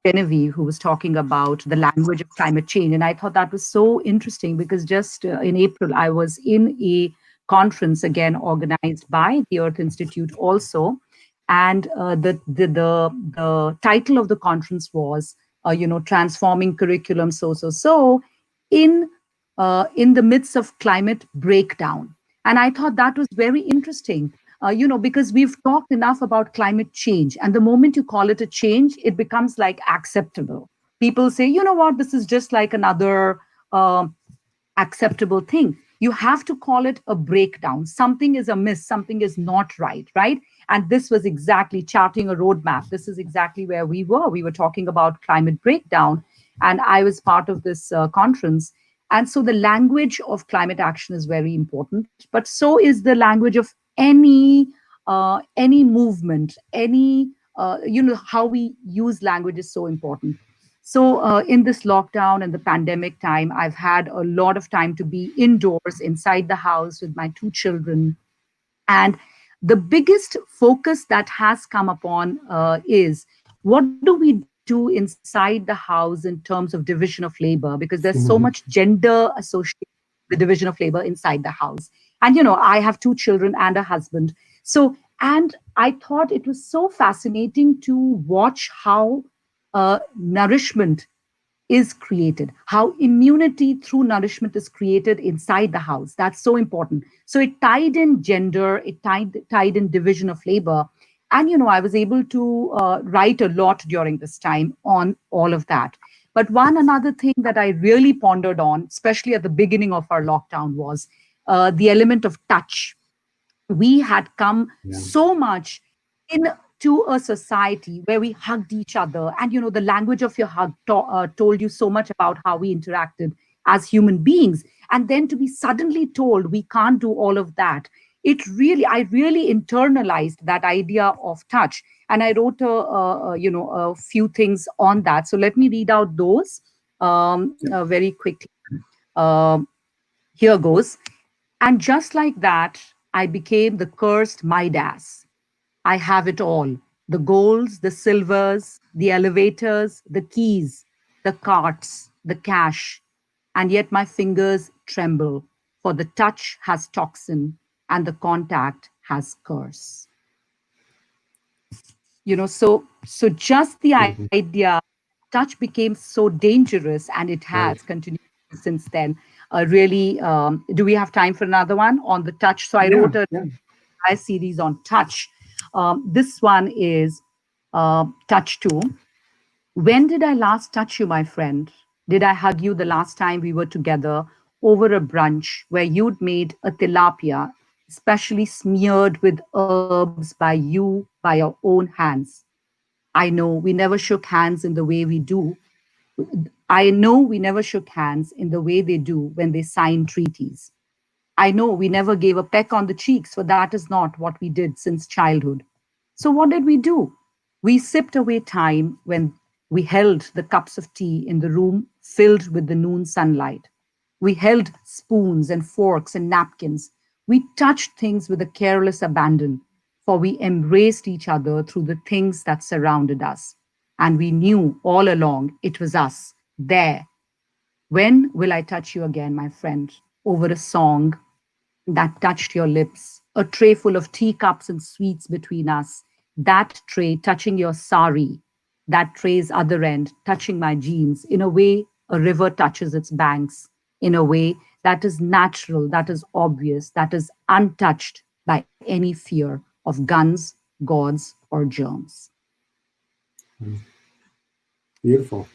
Genevieve, who was talking about the language of climate change. And I thought that was so interesting because just in April, I was in a conference again organized by the Earth Institute also. And the title of the conference was, transforming curriculum in in the midst of climate breakdown. And I thought that was very interesting, because we've talked enough about climate change. And the moment you call it a change, it becomes like acceptable. People say, you know what, this is just like another acceptable thing. You have to call it a breakdown. Something is amiss, something is not right, right? And this was exactly charting a roadmap. This is exactly where we were. We were talking about climate breakdown, and I was part of this conference. And so the language of climate action is very important, but so is the language of any movement, how we use language is so important. So in this lockdown and the pandemic time, I've had a lot of time to be indoors inside the house with my two children. And the biggest focus that has come upon is what do we do inside the house in terms of division of labor? Because there's so much gender associated with the division of labor inside the house. And, I have two children and a husband. So, and I thought it was so fascinating to watch how nourishment is created, how immunity through nourishment is created inside the house. That's so important. So it tied in gender, it tied in division of labor. And, I was able to write a lot during this time on all of that. But one another thing that I really pondered on, especially at the beginning of our lockdown, was the element of touch. We had come so much into a society where we hugged each other, and the language of your hug told you so much about how we interacted as human beings. And then to be suddenly told we can't do all of that, I really internalized that idea of touch, and I wrote a few things on that. So let me read out those very quickly. Here goes. And just like that, I became the cursed Midas. I have it all: the golds, the silvers, the elevators, the keys, the carts, the cash. And yet my fingers tremble, for the touch has toxin and the contact has curse. So just the idea, touch became so dangerous, and it has continued since then. Really, do we have time for another one on the touch? So I wrote a series on touch. This one is touch 2. When did I last touch you, my friend? Did I hug you the last time we were together over a brunch where you'd made a tilapia, specially smeared with herbs by your own hands? I know we never shook hands in the way we do. I know we never shook hands in the way they do when they sign treaties. I know we never gave a peck on the cheeks, for that is not what we did since childhood. So what did we do? We sipped away time when we held the cups of tea in the room filled with the noon sunlight. We held spoons and forks and napkins. We touched things with a careless abandon, for we embraced each other through the things that surrounded us. And we knew all along it was us, there. When will I touch you again, my friend? Over a song that touched your lips, a tray full of teacups and sweets between us, that tray touching your sari, that tray's other end touching my jeans, in a way a river touches its banks, in a way that is natural, that is obvious, that is untouched by any fear of guns, gods, or germs. Beautiful.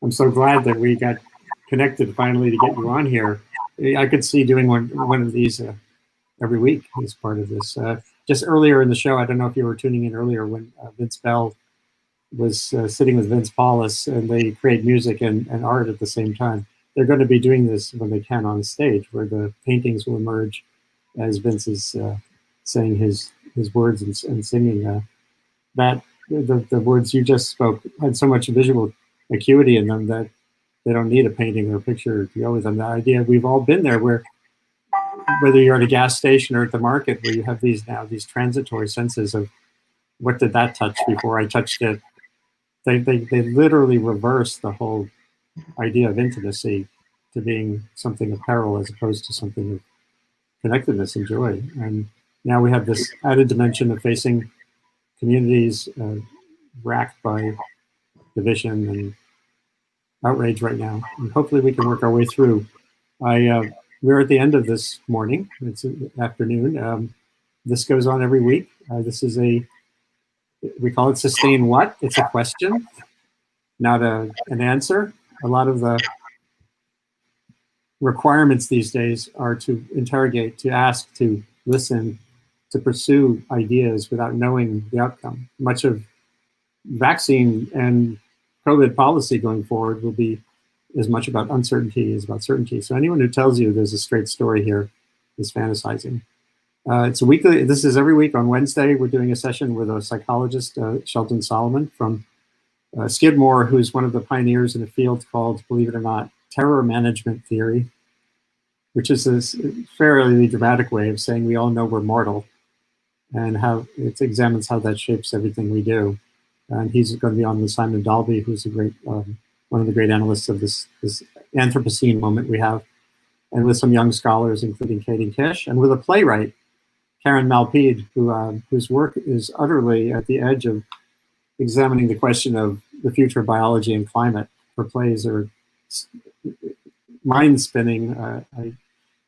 I'm so glad that we got connected finally to get you on here. I could see doing one of these every week as part of this. Just earlier in the show, I don't know if you were tuning in earlier when Vince Bell was sitting with Vince Paulus, and they create music and art at the same time. They're going to be doing this when they can on stage, where the paintings will emerge as Vince is saying his words and singing. That the words you just spoke had so much visual acuity in them that they don't need a painting or a picture to go with them. The idea, we've all been there, where whether you're at a gas station or at the market, where you have these transitory senses of what did that touch before I touched it. They literally reverse the whole idea of intimacy to being something of peril as opposed to something of connectedness and joy. And now we have this added dimension of facing communities racked by division and outrage right now. And hopefully we can work our way through. We're at the end of this morning. It's afternoon. This goes on every week. This is we call it Sustain What? It's a question, not an answer. A lot of the requirements these days are to interrogate, to ask, to listen, to pursue ideas without knowing the outcome. Much of vaccine and COVID policy going forward will be as much about uncertainty as about certainty. So anyone who tells you there's a straight story here is fantasizing. It's a weekly, this is every week on Wednesday. We're doing a session with a psychologist, Sheldon Solomon from Skidmore, who's one of the pioneers in a field called, believe it or not, terror management theory, which is this fairly dramatic way of saying we all know we're mortal, and how it examines how that shapes everything we do. And he's going to be on with Simon Dalby, who's a great, one of the great analysts of this Anthropocene moment we have, and with some young scholars, including Katie Kish, and with a playwright, Karen Malpede, whose work is utterly at the edge of examining the question of the future of biology and climate. Her plays are mind-spinning. I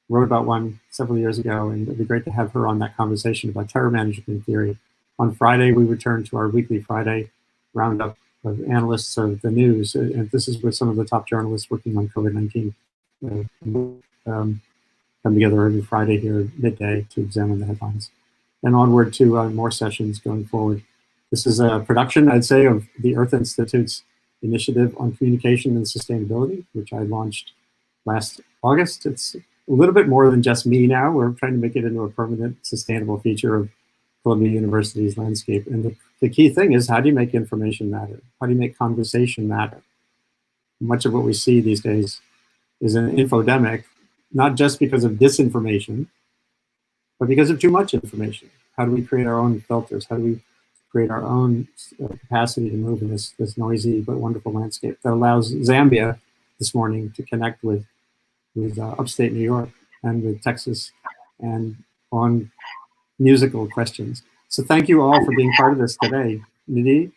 wrote about one several years ago, and it'd be great to have her on that conversation about terror management theory. On Friday, we return to our weekly Friday roundup of analysts of the news, and this is with some of the top journalists working on COVID-19. Come together every Friday here at midday to examine the headlines. And onward to more sessions going forward. This is a production, I'd say, of the Earth Institute's initiative on communication and sustainability, which I launched last August. It's a little bit more than just me now. We're trying to make it into a permanent, sustainable feature of Columbia University's landscape. And the key thing is, how do you make information matter? How do you make conversation matter? Much of what we see these days is an infodemic, not just because of disinformation, but because of too much information. How do we create our own filters? How do we create our own capacity to move in this noisy but wonderful landscape that allows Zambia this morning to connect with upstate New York and with Texas and on musical questions. So thank you all for being part of this today. Nidhi,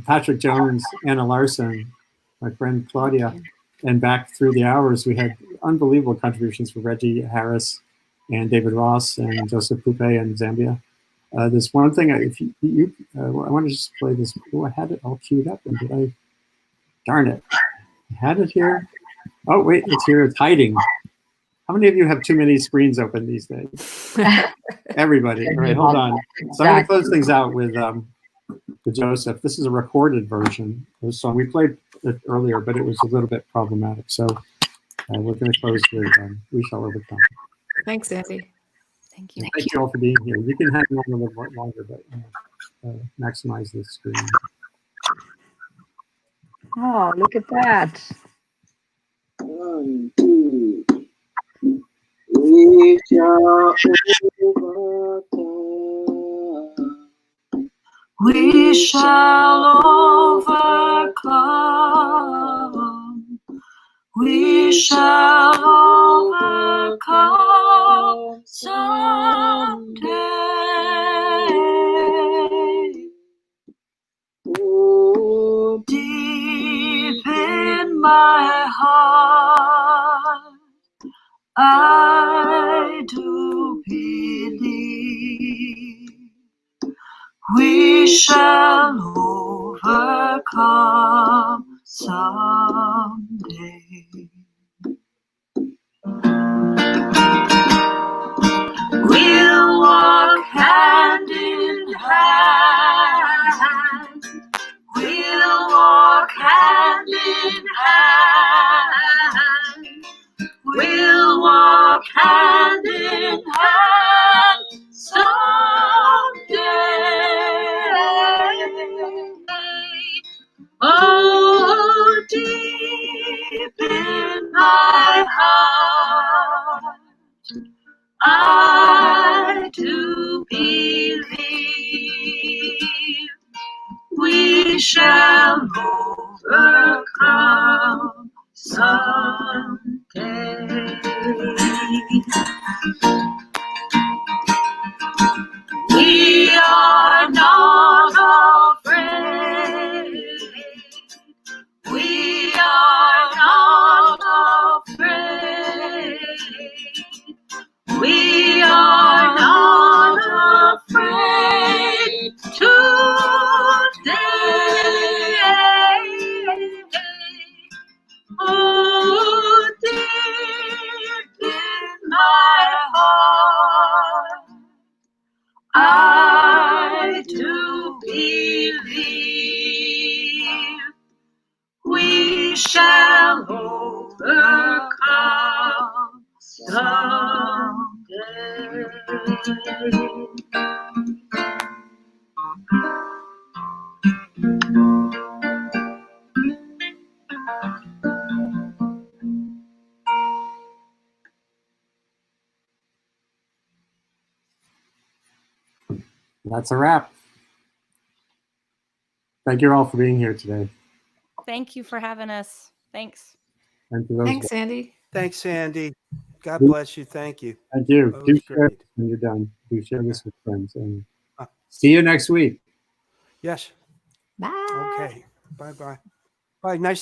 Patrick Jones, Anna Larson, my friend Claudia, and back through the hours, we had unbelievable contributions from Reggie Harris and David Ross and Joseph Pupe in Zambia. There's one thing, if I want to just play this. Oh, I had it all queued up, and did I? Darn it. I had it here. Oh, wait, it's here. It's hiding. How many of you have too many screens open these days? Everybody. All right, hold on. So I'm going to close things out with Joseph. This is a recorded version of the song. We played it earlier, but it was a little bit problematic. So we're going to close with We Shall Overcome. Thanks, Andy. Thank you. Thank you all for being here. You can hang on a little bit longer, but maximize the screen. Oh, look at that. 1, 2. We shall overcome. We shall overcome. We shall overcome someday. Oh, deep in my heart, I do believe we shall overcome someday. We'll walk hand in hand. We'll walk hand in hand. We'll walk hand in hand someday. Oh, deep in my heart, I do believe we shall overcome someday. We are not afraid. We are not afraid. We are not afraid today. Oh, deep in my heart, I do believe we shall overcome someday. That's a wrap. Thank you all for being here today. Thank you for having us. Thanks. And to those Thanks, Andy. Thanks, Sandy. God bless you. Thank you. Thank you. That Do was share great. when you're done. Do share this with friends. And see you next week. Yes. Bye. Okay. Bye-bye. Bye. Nice